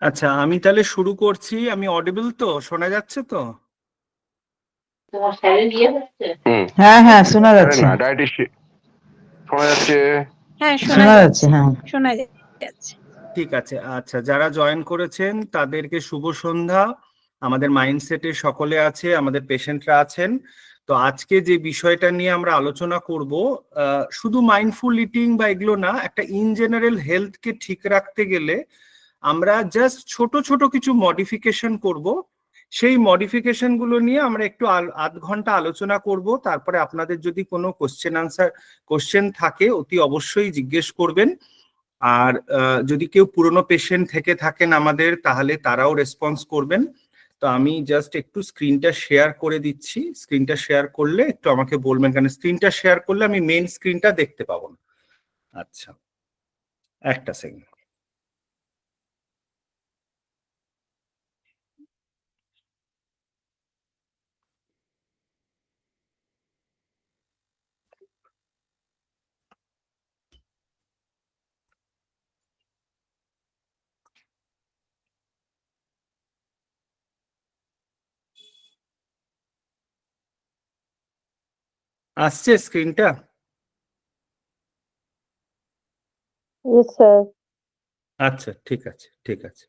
আচ্ছা, আমি তাহলে শুরু করছি। আমি অডিবল তো? শোনা যাচ্ছে তো? হ্যাঁ হ্যাঁ শোনা যাচ্ছে। না ডায়েটিশিয়ান শোনা যাচ্ছে। হ্যাঁ শোনা যাচ্ছে, হ্যাঁ শোনা যাচ্ছে। ঠিক আছে। আচ্ছা, যারা জয়েন করেছেন তাদেরকে শুভ সন্ধ্যা। আমাদের মাইন্ডসেটে সকলে আছে, আমাদের পেশেন্টরা আছেন। তো আজকে যে বিষয়টা নিয়ে আমরা আলোচনা করব, শুধু মাইন্ডফুল ইটিং বা এগুলো না, একটা ইন জেনারেল হেলথকে ঠিক রাখতে গেলে আমরা জাস্ট ছোট ছোট কিছু মডিফিকেশন করব। সেই মডিফিকেশন গুলো নিয়ে আমরা একটু আধ ঘন্টা আলোচনা করব। তারপরে আপনাদের যদি কোনো কোশ্চেন থাকে অতি অবশ্যই জিজ্ঞেস করবেন। আর যদি কেউ পুরনো পেশেন্ট থেকে থাকেন আমাদের, তাহলে তারাও রেসপন্স করবেন। তো আমি জাস্ট একটু স্ক্রিনটা শেয়ার করে দিচ্ছি। স্ক্রিনটা শেয়ার করলে একটু আমাকে বলবেন, কারণ স্ক্রিনটা শেয়ার করলে আমি মেইন স্ক্রিনটা দেখতে পাবো না। আচ্ছা, একটা সেকেন্ড। আসছে স্ক্রিনটা? আচ্ছা, ঠিক আছে ঠিক আছে।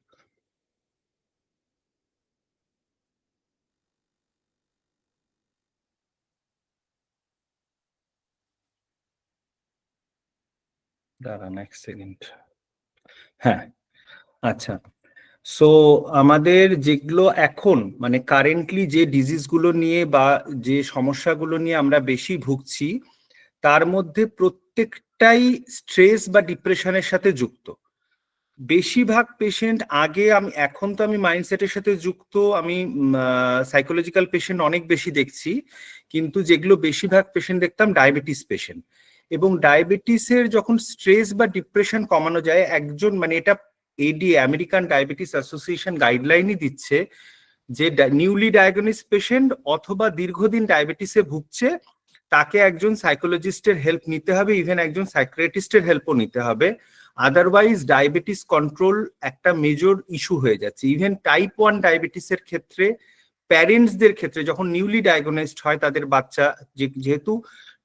দাঁড়ান এক সেকেন্ড। হ্যাঁ, আচ্ছা। সো আমাদের যেগুলো এখন মানে কারেন্টলি যে ডিজিজগুলো নিয়ে বা যে সমস্যাগুলো নিয়ে আমরা বেশি ভুগছি, তার মধ্যে প্রত্যেকটাই স্ট্রেস বা ডিপ্রেশনের সাথে যুক্ত। বেশিরভাগ পেশেন্ট আগে, এখন তো আমি মাইন্ডসেটের সাথে যুক্ত, আমি সাইকোলজিক্যাল পেশেন্ট অনেক বেশি দেখছি, কিন্তু যেগুলো বেশিরভাগ পেশেন্ট দেখতাম ডায়াবেটিস পেশেন্ট। এবং ডায়াবেটিসের যখন স্ট্রেস বা ডিপ্রেশন কমানো যায়, একজন মানে এটা আমেরিকান ডায়াবেটিস অ্যাসোসিয়েশন গাইডলাইনই দিচ্ছে যে নিউলি ডায়াগনোস পেশেন্ট অথবা দীর্ঘদিন ডায়াবেটিসে ভুগছে, তাকে একজন সাইকোলজিস্টের হেল্প নিতে হবে, ইভেন একজন সাইকিয়াট্রিস্টের হেল্পও নিতে হবে। আদারওয়াইজ ডায়াবেটিস কন্ট্রোল একটা মেজর ইস্যু হয়ে যাচ্ছে। ইভেন টাইপ 1 ডায়াবেটিসের ক্ষেত্রে প্যারেন্টসদের ক্ষেত্রে যখন নিউলি ডায়াগনোসড হয় তাদের বাচ্চা, যেহেতু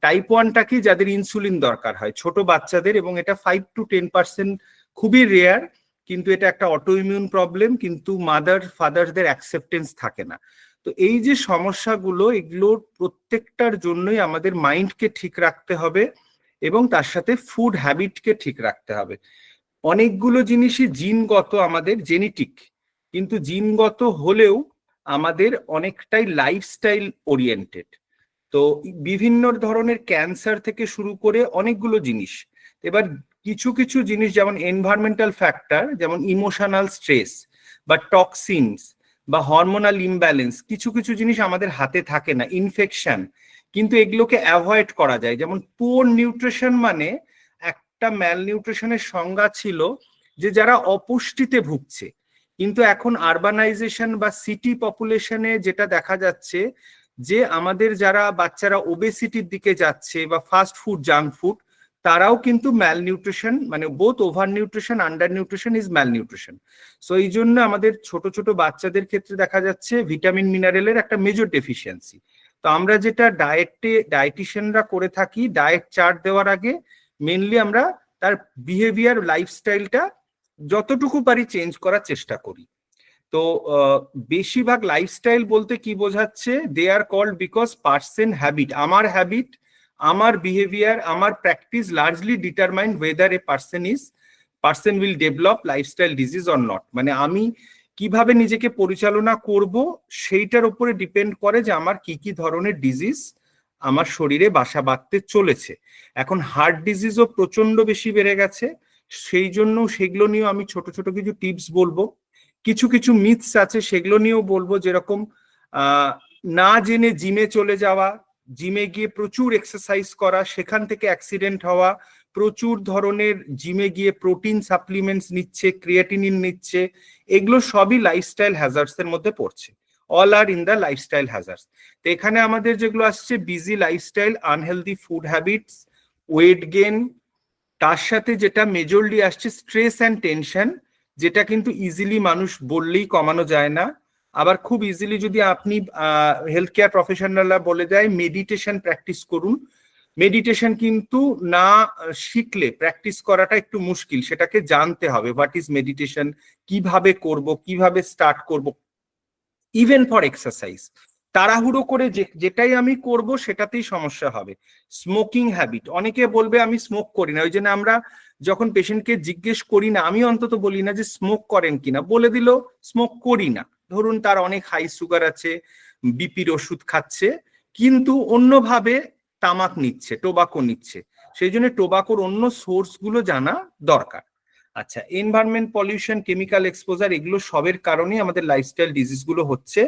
টাইপ 1টাকে যাদের ইনসুলিন দরকার হয় ছোট বাচ্চাদের, এবং এটা 5 to 10% খুবই রেয়ার, কিন্তু এটা একটা অটো ইমিউন প্রবলেম, কিন্তু মাদার ফাদারদের অ্যাকসেপ্টেন্স থাকে না। তো এই যে সমস্যাগুলো, এগুলোর প্রত্যেকটার জন্যই আমাদের মাইন্ডকে ঠিক রাখতে হবে এবং তার সাথে ফুড হ্যাবিটকে ঠিক রাখতে হবে। অনেকগুলো জিনিসই জিনগত, আমাদের জেনেটিক, কিন্তু জিনগত হলেও আমাদের অনেকটাই লাইফস্টাইল ওরিয়েন্টেড। তো বিভিন্ন ধরনের ক্যান্সার থেকে শুরু করে অনেকগুলো জিনিস। এবার কিছু কিছু জিনিস যেমন এনভায়রনমেন্টাল ফ্যাক্টর, যেমন ইমোশনাল স্ট্রেস বা টক্সিনস বা হরমোনাল ইমব্যালেন্স, কিছু কিছু জিনিস আমাদের হাতে থাকে না, ইনফেকশন, কিন্তু এগুলোকে অ্যাভয়েড করা যায়। যেমন পুয়ার নিউট্রিশন মানে, একটা ম্যালনিউট্রিশনের সংজ্ঞা ছিল যে যারা অপুষ্টিতে ভুগছে, কিন্তু এখন আরবানাইজেশন বা সিটি পপুলেশনে যেটা দেখা যাচ্ছে যে আমাদের যারা বাচ্চারা ওবেসিটির দিকে যাচ্ছে বা ফাস্ট ফুড জাঙ্ক ফুড, তারাও কিন্তু ম্যালনিউট্রিশন, মানে both over nutrition under nutrition is malnutrition. So এই জন্য আমাদের ছোট ছোট বাচ্চাদের ক্ষেত্রে দেখা যাচ্ছে ভিটামিন মিনারেলের একটা মেজর ডেফিসিয়েন্সি। তো আমরা যেটা ডায়েটিশিয়ানরা করে থাকি, ডায়েট চার্ট দেওয়ার আগে মেনলি আমরা তার বিহেভিয়ার লাইফস্টাইলটা যতটুকু পারি চেঞ্জ করার চেষ্টা করি। তো বেশিরভাগ লাইফস্টাইল বলতে কি বোঝাচ্ছে, they are called because person habit, আমার হ্যাবিট, আমার বিহেভিয়ার, আমার practice largely determined whether a person will develop lifestyle disease or not. মানে আমি কিভাবে নিজেকে পরিচালনা করব সেইটার উপরে ডিপেন্ড করে যে আমার কি কি ধরনের ডিজিজ আমার শরীরে বাসা বাঁধতে চলেছে। এখন হার্ট ডিজিজও প্রচন্ড বেশি বেড়ে গেছে, সেই জন্য সেগুলো নিয়েও আমি ছোট ছোট কিছু টিপস বলবো। কিছু কিছু মিথস আছে সেগুলো নিয়েও বলবো, যেরকম না জেনে জিমে চলে যাওয়া, জিমে গিয়ে প্রচুর এক্সারসাইজ করা, সেখান থেকে অ্যাক্সিডেন্ট হওয়া, প্রচুর ধরনের জিমে গিয়ে প্রোটিন সাপ্লিমেন্টস নিচ্ছে, ক্রিয়েটিনিন নিচ্ছে, এগুলো সবই লাইফস্টাইল হ্যাজার্ডস এর মধ্যে পড়ছে। All are in the lifestyle hazards. তো এখানে আমাদের যেগুলো আসছে, busy lifestyle, unhealthy food habits, weight gain, তার সাথে যেটা মেজরলি আসছে স্ট্রেস অ্যান্ড টেনশন, যেটা কিন্তু ইজিলি মানুষ বললেই কমানো যায় না। আবার খুব ইজিলি যদি আপনি হেলথ কেয়ার প্রফেশনালরা বলে দেয় মেডিটেশন প্র্যাকটিস করুন, মেডিটেশন কিন্তু না শিখলে প্র্যাকটিস করাটা একটু মুশকিল, সেটাকে জানতে হবে হোয়াট ইজ মেডিটেশন, কিভাবে করব, কিভাবে স্টার্ট করব। ইভেন ফর এক্সারসাইজ তাড়াহুড়ো করে যেটাই আমি করব সেটাতেই সমস্যা হবে। স্মোকিং হ্যাবিট, অনেকে বলবে আমি স্মোক করি না, ওই জন্য আমরা যখন পেশেন্টকে জিজ্ঞেস করি না, আমি অন্তত বলি না যে স্মোক করেন কিনা, বলে দিল স্মোক করি না। ধরুন তার অনেক হাই সুগার আছে, বিপির ওষুধ খাচ্ছে, কিন্তু অন্যভাবে তামাক নিচ্ছে, টোবাকো নিচ্ছে, সেই জন্য টোবাকোর অন্য সোর্স গুলো জানা দরকার। আচ্ছা, এনভায়রনমেন্ট পলিউশন, কেমিক্যাল এক্সপোজার, এগুলো সবের কারণে আমাদের লাইফস্টাইল ডিজিজ গুলো হচ্ছে।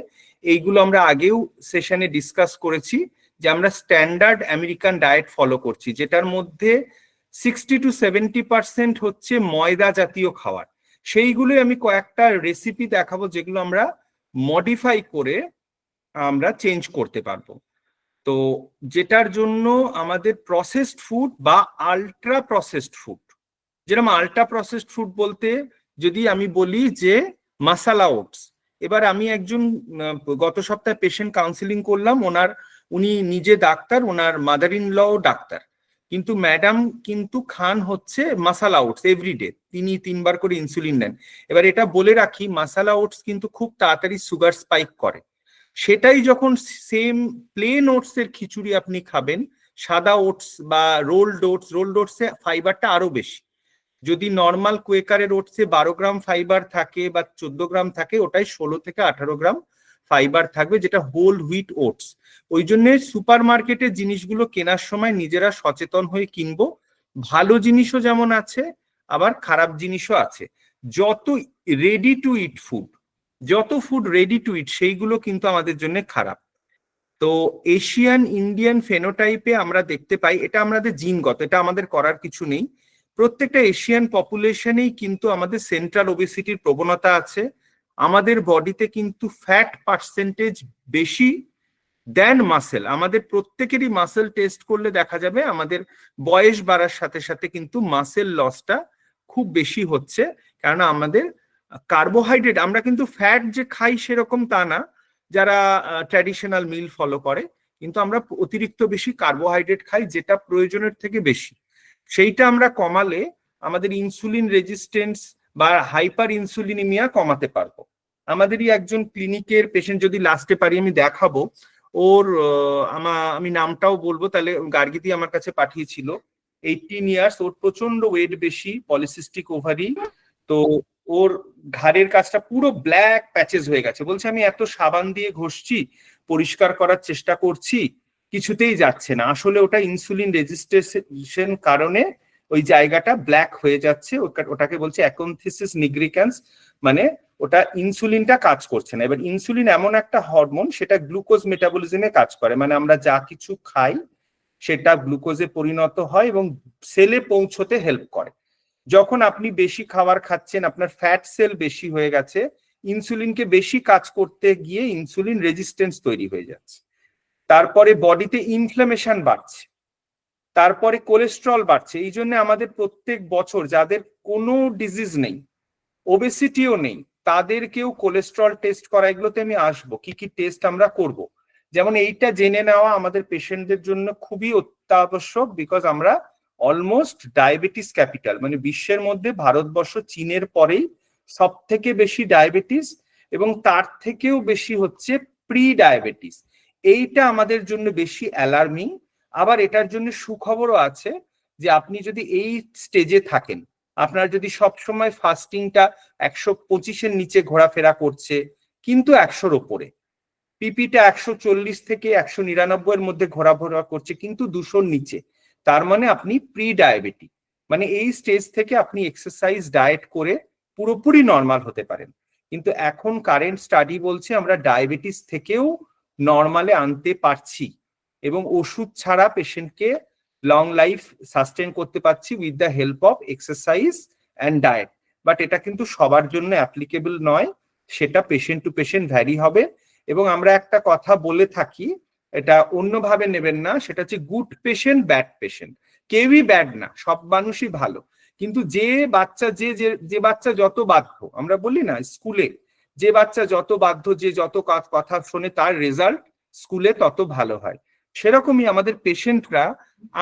এইগুলো আমরা আগেও সেশনে ডিসকাস করেছি যে আমরা স্ট্যান্ডার্ড আমেরিকান ডায়েট ফলো করছি, যেটার মধ্যে 60 to 70% হচ্ছে ময়দা জাতীয় খাবার। সেইগুলোই আমি কয়েকটা রেসিপি দেখাবো যেগুলো আমরা মডিফাই করে আমরা চেঞ্জ করতে পারবো। তো যেটার জন্য আমাদের প্রসেসড ফুড বা আল্ট্রা প্রসেসড ফুড, যেরকম আল্ট্রা প্রসেসড ফুড বলতে যদি আমি বলি যে মাসালা ওটস, এবার আমি একজন গত সপ্তাহে পেশেন্ট কাউন্সিলিং করলাম, উনি নিজে ডাক্তার, ওনার মাদার ইন লও ডাক্তার, কিন্তু ম্যাডাম কিন্তু খান হচ্ছে মাসালা ওটস এভরিডে, তিনি 3 বার করে ইনসুলিন নেন। এবার এটা বলে রাখি, মাসালা ওটস কিন্তু খুব তাড়াতাড়ি সুগার স্পাইক করে। সেটাই যখন সেম প্লেন ওটস এর খিচুড়ি আপনি খাবেন, সাদা ওটস বা রোলড ওটসে ফাইবারটা আরো বেশি। যদি নর্মাল কোয়েকারের ওটসে 12 গ্রাম ফাইবার থাকে বা 14 গ্রাম থাকে, ওটাই 16 থেকে 18 গ্রাম ফাইবার থাকবে, যেটা হোল হুইট ওটস। ওই জন্য সুপার মার্কেটে জিনিসগুলো কেনার সময় নিজেরা সচেতন হয়ে কিনবো। ভালো জিনিসও যেমন আছে, আবার খারাপ জিনিসও আছে। যত রেডি টু ইট ফুড, যত ফুড রেডি টু ইট, সেইগুলো কিন্তু আমাদের জন্য খারাপ। তো এশিয়ান ইন্ডিয়ান ফেনোটাইপে আমরা দেখতে পাই, এটা আমাদের জিনগত, এটা আমাদের করার কিছু নেই। প্রত্যেকটা এশিয়ান পপুলেশনেই কিন্তু আমাদের সেন্ট্রাল ওবেসিটির প্রবণতা আছে। আমাদের বডিতে কিন্তু ফ্যাট পার্সেন্টেজ বেশি দেন মাসেল। আমাদের প্রত্যেকেরই মাসেল টেস্ট করলে দেখা যাবে আমাদের বয়স বাড়ার সাথে সাথে কিন্তু মাসেল লসটা খুব বেশি হচ্ছে, কারণ আমাদের কার্বোহাইড্রেট, আমরা কিন্তু ফ্যাট যে খাই সেরকম তা না, যারা ট্র্যাডিশনাল মিল ফলো করে, কিন্তু আমরা অতিরিক্ত বেশি কার্বোহাইড্রেট খাই, যেটা প্রয়োজনের থেকে বেশি। সেইটা আমরা কমালে আমাদের ইনসুলিন রেজিস্ট্যান্স বা হাইপার ইনসুলিনিমিয়া কমাতে পারবো। আমাদেরই একজন ক্লিনিকের পেশেন্ট, যদি লাস্টে পারি আমি দেখাবো, ওর আমি নামটাও বলবো, তাহলে গার্গিতি আমার কাছে পাঠিয়েছিল, 18 ইয়ার্স, ওর প্রচন্ড ওয়েট বেশি, পলিসিস্টিক ওভারি, তো ওর ঘাড়ের কাছটা পুরো ব্ল্যাক প্যাচেস হয়ে গেছে। বলছে আমি এত সাবান দিয়ে ঘষছি, পরিষ্কার করার চেষ্টা করছি, কিছুতেই যাচ্ছে না। আসলে ওটা ইনসুলিন রেজিস্ট্রেশন কারণে ওই জায়গাটা ব্ল্যাক হয়ে যাচ্ছে, ওটাকে বলছে অ্যাকন্থিসিস নিগ্রিক্যান্স, মানে ওটা ইনসুলিনটা কাজ করছে না। এবার ইনসুলিন এমন একটা হরমোন, সেটা গ্লুকোজ মেটাবলিজমে কাজ করে, মানে আমরা যা কিছু খাই সেটা গ্লুকোজে পরিণত হয় এবং সেলে পৌঁছতে হেল্প করে। যখন আপনি বেশি খাবার খাচ্ছেন, আপনার ফ্যাট সেল বেশি হয়ে গেছে, ইনসুলিনকে বেশি কাজ করতে গিয়ে ইনসুলিন রেজিস্ট্যান্স তৈরি হয়ে যাচ্ছে। তারপরে বডিতে ইনফ্লামেশন বাড়ছে, তারপরে কোলেস্ট্রল বাড়ছে। এই জন্য আমাদের প্রত্যেক বছর যাদের কোনো ডিজিজ নেই, ওবেসিটিও নেই, তাদেরকেও কোলেস্ট্রল টেস্ট করা, এগুলোতে আমি আসবো কি কি টেস্ট আমরা করব। যেমন এইটা জেনে নেওয়া আমাদের পেশেন্টদের জন্য খুবই অত্যাবশ্যক, বিকজ আমরা অলমোস্ট ডায়াবেটিস ক্যাপিটাল, মানে বিশ্বের মধ্যে ভারতবর্ষ চীনের পরেই সব থেকে বেশি ডায়াবেটিস, এবং তার থেকেও বেশি হচ্ছে প্রি ডায়াবেটিস। এইটা আমাদের জন্য বেশি অ্যালার্মিং। আবার এটার জন্য সুখবরও আছে, যে আপনি যদি এই স্টেজে থাকেন, আপনার যদি সবসময় ফাস্টিংটা 125-এর নিচে ঘোরাফেরা করছে, কিন্তু 100-র ওপরে, পিপিটা 140 থেকে 199-এর মধ্যে ঘোরাফেরা করছে, কিন্তু 200-র নিচে, তার মানে আপনি প্রি ডায়াবেটিক। মানে এই স্টেজ থেকে আপনি এক্সারসাইজ ডায়েট করে পুরোপুরি নর্মাল হতে পারেন। কিন্তু এখন কারেন্ট স্টাডি বলছে আমরা ডায়াবেটিস থেকেও নর্মালে আনতে পারছি, এবং ওষুধ ছাড়া পেশেন্টকে লং লাইফ সাস্টেন করতে পারছি with the help of exercise and diet. But এটা কিন্তু সবার জন্য অ্যাপ্লিকেবল নয়, সেটা পেশেন্ট টু পেশেন্ট ভ্যারি হবে। এবং আমরা একটা কথা বলে থাকি, এটা অন্যভাবে নেবেন না, সেটা হচ্ছে গুড পেশেন্ট ব্যাড পেশেন্ট। কেউই ব্যাড না, সব মানুষই ভালো, কিন্তু যে বাচ্চা যে বাচ্চা যত বাধ্য, আমরা বলি না স্কুলে যে বাচ্চা যত বাধ্য, যে যত কথা শোনে তার রেজাল্ট স্কুলে তত ভালো হয়। সেরকমই আমাদের পেশেন্টরা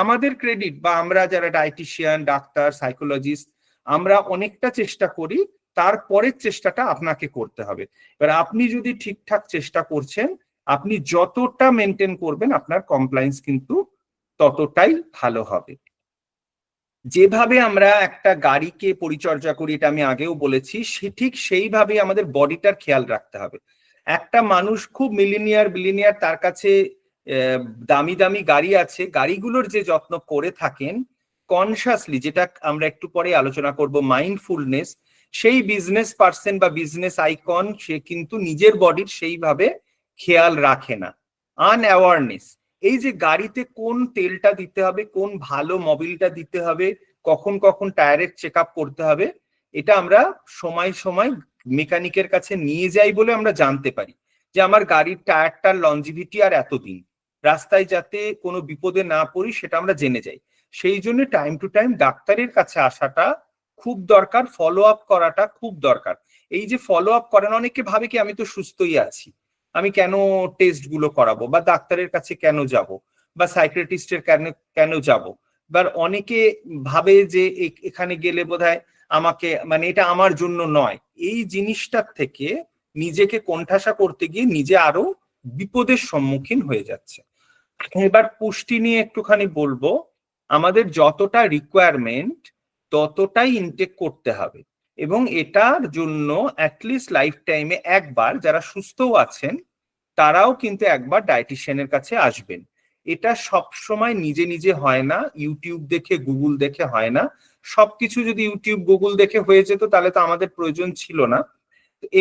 আমাদের ক্রেডিট, বা আমরা যারা ডায়েটিশিয়ান, ডাক্তার, সাইকোলজিস্ট, আমরা অনেকটা চেষ্টা করি, তারপরের চেষ্টাটা আপনাকে করতে হবে। এবার আপনি যদি ঠিকঠাক চেষ্টা করছেন, আপনি যতটা মেনটেন করবেন আপনার কমপ্লায়েন্স কিন্তু ততটাই ভালো হবে। যেভাবে আমরা একটা গাড়িকে পরিচর্যা করি, এটা আমি আগেও বলেছি, ঠিক সেইভাবে আমাদের বডিটার খেয়াল রাখতে হবে। একটা মানুষ খুব বিলিনিয়ার, তার কাছে দামি দামি গাড়ি আছে, গাড়িগুলোর যে যত্ন করে থাকেন কনসাসলি, যেটা আমরা একটু পরে আলোচনা করব, মাইন্ডফুলনেস, সেই বিজনেস পার্সন বা বিজনেস আইকন সে কিন্তু নিজের বডির সেইভাবে খেয়াল রাখে না। আনঅ্যাওয়ারনেস, এই যে গাড়িতে কোন তেলটা দিতে হবে, কোন ভালো মোবিলটা দিতে হবে, কখন কখন টায়ারের চেক আপ করতে হবে, এটা আমরা সময় সময় মেকানিকের কাছে নিয়ে যাই বলে আমরা জানতে পারি যে আমার গাড়ির টায়ারটার লঞ্জিভিটি আর এতদিন, রাস্তায় যাতে কোনো বিপদে না পড়ি সেটা আমরা জেনে যাই। সেই জন্য টাইম টু টাইম ডাক্তারের কাছে আসাটা খুব দরকার, ফলো আপ করাটা খুব দরকার। এই যে ফলো আপ করেন, অনেকে ভাবে কি আমি তো সুস্থই আছি, আমি কেন টেস্ট গুলো করাবো, বা ডাক্তারের কাছে কেন যাব, বা সাইকিয়াট্রিস্টের কেন যাব। এবার অনেকে ভাবে যে এখানে গেলে বোধহয় আমাকে, মানে এটা আমার জন্য নয়। এই জিনিসটার থেকে নিজেকে কোণঠাসা করতে গিয়ে নিজে আরো বিপদের সম্মুখীন হয়ে যাচ্ছে। এবার পুষ্টি নিয়ে একটুখানি বলবো, আমাদের যতটা রিকোয়ারমেন্ট ততটাই ইনটেক করতে হবে, এবং এটার জন্য অ্যাটলিস্ট লাইফ টাইমে একবার, যারা সুস্থও আছেন তারাও কিন্তু একবার ডায়েটিশিয়ানের কাছে আসবেন। এটা সব সময় নিজে নিজে হয় না, ইউটিউব দেখে, গুগল দেখে হয় না। সবকিছু যদি ইউটিউব গুগল দেখে হয়ে যেত তাহলে তো আমাদের প্রয়োজন ছিল না।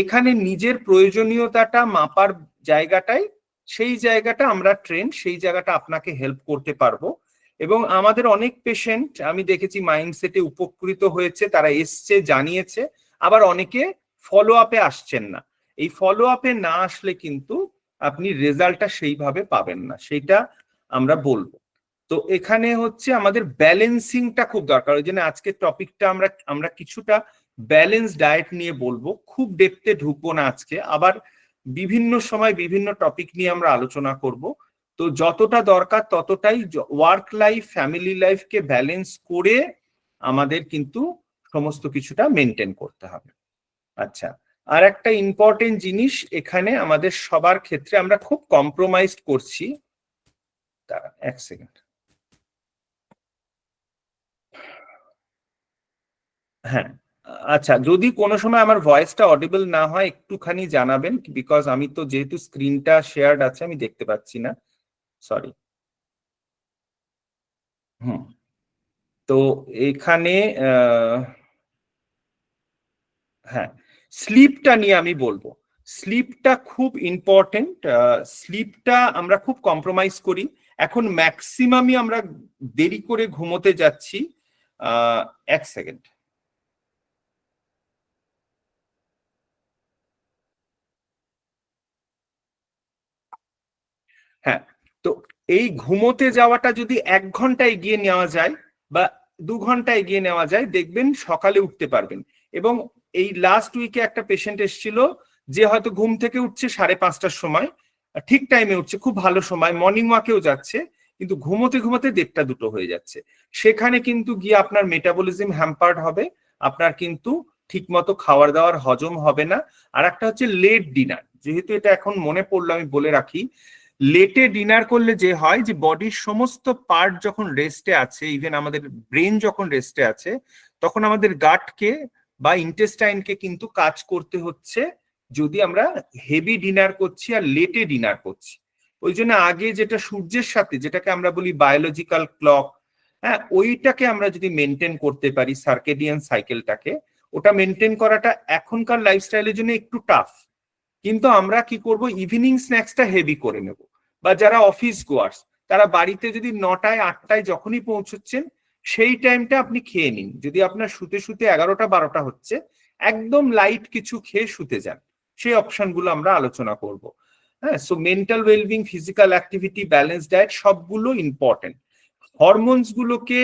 এখানে নিজের প্রয়োজনীয়তাটা মাপার জায়গাটাই, সেই জায়গাটা আমরা ট্রেন্ড, সেই জায়গাটা আপনাকে হেল্প করতে পারবো। এবং আমাদের অনেক পেশেন্ট আমি দেখেছি মাইন্ডসেটে উপকৃত হয়েছে, তারা এসছে, জানিয়েছে। আবার অনেকে ফলো আপে আসছেন না। এই ফলো আপে না আসলে কিন্তু আপনি রেজাল্টটা সেইভাবে পাবেন না, সেটা আমরা বলবো। তো এখানে হচ্ছে আমাদের ব্যালেন্সিংটা খুব দরকার। ওই জন্য আজকের টপিকটা আমরা কিছুটা ব্যালেন্স ডায়েট নিয়ে বলবো, খুব ডেপথে ঢুকবো না আজকে। আবার বিভিন্ন সময় বিভিন্ন টপিক নিয়ে আমরা আলোচনা করব। তো যতটা দরকার ততটাই ওয়ার্ক লাইফ, ফ্যামিলি লাইফকে ব্যালেন্স করে আমাদের কিন্তু সমস্ত কিছুটা মেনটেন করতে হবে। আচ্ছা, আর একটা ইম্পর্টেন্ট জিনিস, এখানে আমাদের সবার ক্ষেত্রে আমরা খুব কম্প্রোমাইজ করছি। দাঁড়ান এক সেকেন্ড। হ্যাঁ, আচ্ছা, যদি কোনো সময় আমার ভয়েসটা অডিবল না হয় একটুখানি জানাবেন, বিকজ আমি তো যেহেতু স্ক্রিনটা শেয়ার্ড আছে আমি দেখতে পাচ্ছি না, সরি। হুম, তো এখানে হ্যাঁ, স্লিপটা নিয়ে আমি বলবো। স্লিপটা খুব ইম্পর্টেন্ট। স্লিপটা আমরা খুব কম্প্রোমাইজ করি এখন, ম্যাক্সিমামই আমরা দেরি করে ঘুমোতে যাচ্ছি। এক সেকেন্ড। হ্যাঁ, তো এই ঘুমোতে যাওয়াটা যদি 1 ঘন্টা এগিয়ে নেওয়া যায় বা 2 ঘন্টা এগিয়ে নেওয়া যায়, দেখবেন সকালে উঠতে পারবেন। এবং এই লাস্ট উইকে একটা পেশেন্ট এসেছিল, যে হয়তো ঘুম থেকে উঠছে 5:30টার সময়, ঠিক টাইমে উঠছে, খুব ভালো সময়, মর্নিং ওয়াকেও যাচ্ছে, কিন্তু ঘুমোতে ঘুমোতে 1:30-2 হয়ে যাচ্ছে। সেখানে কিন্তু গিয়ে আপনার মেটাবলিজম হ্যাম্পার্ড হবে, আপনার কিন্তু ঠিক মতো খাওয়ার দাওয়ার হজম হবে না। আর একটা হচ্ছে লেট ডিনার, যেহেতু এটা এখন মনে পড়লো আমি বলে রাখি। লেটে ডিনার করলে যে হয়, যে বডির সমস্ত পার্ট যখন রেস্টে আছে, ইভেন আমাদের ব্রেন যখন রেস্টে আছে, তখন আমাদের গাটকে বা ইন্টেস্টাইনকে কিন্তু কাজ করতে হচ্ছে, যদি আমরা হেভি ডিনার করছি আর লেটে ডিনার করছি। ওই জন্য আগে যেটা সূর্যের সাথে, যেটাকে আমরা বলি বায়োলজিক্যাল ক্লক, হ্যাঁ, ওইটাকে আমরা যদি মেনটেন করতে পারি, সার্কেডিয়ান সাইকেলটাকে, ওটা মেনটেন করাটা এখনকার লাইফস্টাইলের জন্য একটু টাফ। কিন্তু আমরা কি করব, ইভিনিং স্ন্যাক্সটা হেভি করে নেব। বা যারা অফিস গোয়ার্স, তারা বাড়িতে যদি 9টায় 8টায় যখনই পৌঁছচ্ছেন, সেই টাইমটা আপনি খেয়ে নিন। যদি আপনার শুতে শুতে 11টা 12টা হচ্ছে, একদম লাইট কিছু খেয়ে শুতে যান। সেই অপশনগুলো আমরা আলোচনা করব। হ্যাঁ, so mental wellbeing, physical activity, balance diet সবগুলো ইম্পর্টেন্ট। হরমোনস গুলোকে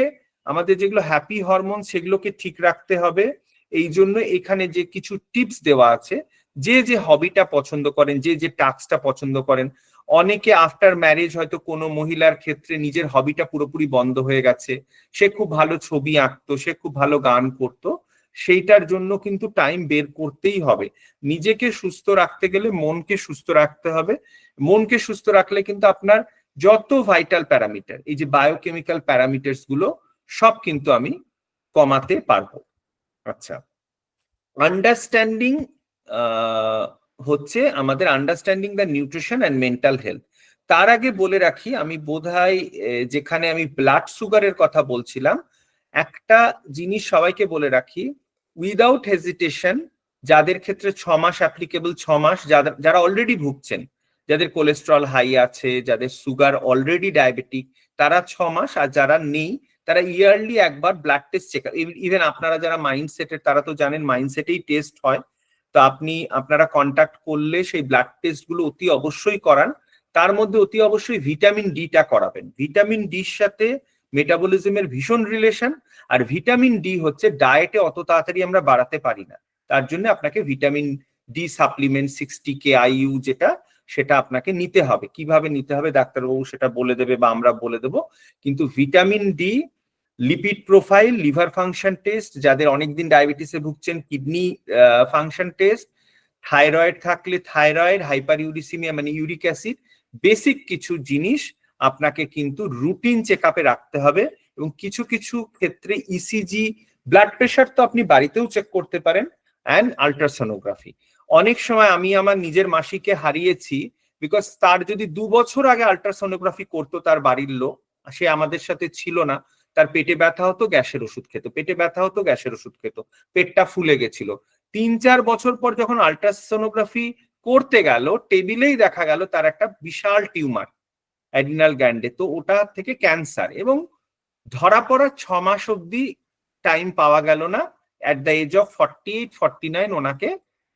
আমাদের যেগুলো হ্যাপি হরমোন সেগুলোকে ঠিক রাখতে হবে। এই জন্য এখানে যে কিছু টিপস দেওয়া আছে, যে যে হবিটা পছন্দ করেন, যে যে টাস্কটা পছন্দ করেন, অনেকে আফটার ম্যারেজ হয়তো কোনো মহিলার ক্ষেত্রে নিজের হবিটা পুরোপুরি বন্ধ হয়ে গেছে, সে খুব ভালো ছবি আঁকতো, সে খুব ভালো গান করতো, সেইটার জন্য কিন্তু টাইম বের করতেই হবে। নিজেকে সুস্থ রাখতে গেলে মনকে সুস্থ রাখতে হবে। মনকে সুস্থ রাখলে কিন্তু আপনার যত ভাইটাল প্যারামিটার, এই যে বায়োকেমিক্যাল প্যারামিটার্স গুলো সব কিন্তু আমি কমাতে পারবো। আচ্ছা, আন্ডারস্ট্যান্ডিং হচ্ছে আমাদের understanding the nutrition and mental health. তার আগে বলে রাখি, আমি বোধহয় যেখানে আমি ব্লাড সুগারের কথা বলছিলাম, একটা জিনিস সবাইকে বলে রাখি, উইদাউট হেজিটেশন, যাদের ক্ষেত্রে 6 মাস অ্যাপ্লিকেবল, 6 মাস, যারা অলরেডি ভুগছেন, যাদের কোলেস্ট্রল হাই আছে, যাদের সুগার অলরেডি ডায়াবেটিক, তারা 6 মাস, আর যারা নেই তারা ইয়ারলি একবার ব্লাড টেস্ট চেক। ইভেন আপনারা যারা মাইন্ডসেটের তারা তো জানেন মাইন্ডসেটেই টেস্ট হয়, তো আপনারা কন্ট্যাক্ট করলে সেই ব্লাড টেস্ট গুলো অতি অবশ্যই করান। তার মধ্যে অতি অবশ্যই ভিটামিন ডিটা করাবেন। ভিটামিন ডির সাথে মেটাবলিজমের ভীষণ রিলেশন, আর ভিটামিন ডি হচ্ছে ডায়েটে অত তাড়াতাড়ি আমরা বাড়াতে পারি না, তার জন্য আপনাকে ভিটামিন ডি সাপ্লিমেন্ট 60 KIU যেটা, সেটা আপনাকে নিতে হবে। কিভাবে নিতে হবে ডাক্তারবাবু সেটা বলে দেবে বা আমরা বলে দেবো, কিন্তু vitamin D, lipid profile, liver function test, যাদের অনেকদিন ডায়াবেটিসে ভুগছেন কিডনি ফাংশন টেস্ট, থাইরয়েড থাকলে থাইরয়েড, হাইপার ইউরিসিমিয়া মানে ইউরিক অ্যাসিড, বেসিক কিছু জিনিস আপনাকে কিন্তু রুটিন চেক আপে রাখতে হবে। এবং কিছু কিছু ক্ষেত্রে ইসিজি, ব্লাড প্রেশার তো আপনি বাড়িতেও চেক করতে পারেন, অ্যান্ড আল্ট্রাসোনোগ্রাফি। অনেক সময় আমি আমার নিজের মাসিকে হারিয়েছি, বিকজ তার যদি 2 বছর আগে আল্ট্রাসোনোগ্রাফি করতো তার বাড়ির লোক, সে আমাদের সাথে ছিল না, তার পেটে ব্যথা হতো, গ্যাসের ওষুধ খেত, পেটে ব্যথা হতো, গ্যাসের ওষুধ খেত, পেটটা ফুলে গেছিল। 3-4 বছর পর যখন আল্ট্রাসোনোগ্রাফি করতে গেল, টেবিলেই দেখা গেল তার একটা বিশাল টিউমার অ্যাডিনাল গ্ল্যান্ডে, তো ওটা থেকে ক্যান্সার, এবং ধরা পড়া 6 মাস অব্দি টাইম পাওয়া গেল না। অ্যাট দ্য এজ অফ 48-49 ওনাকে,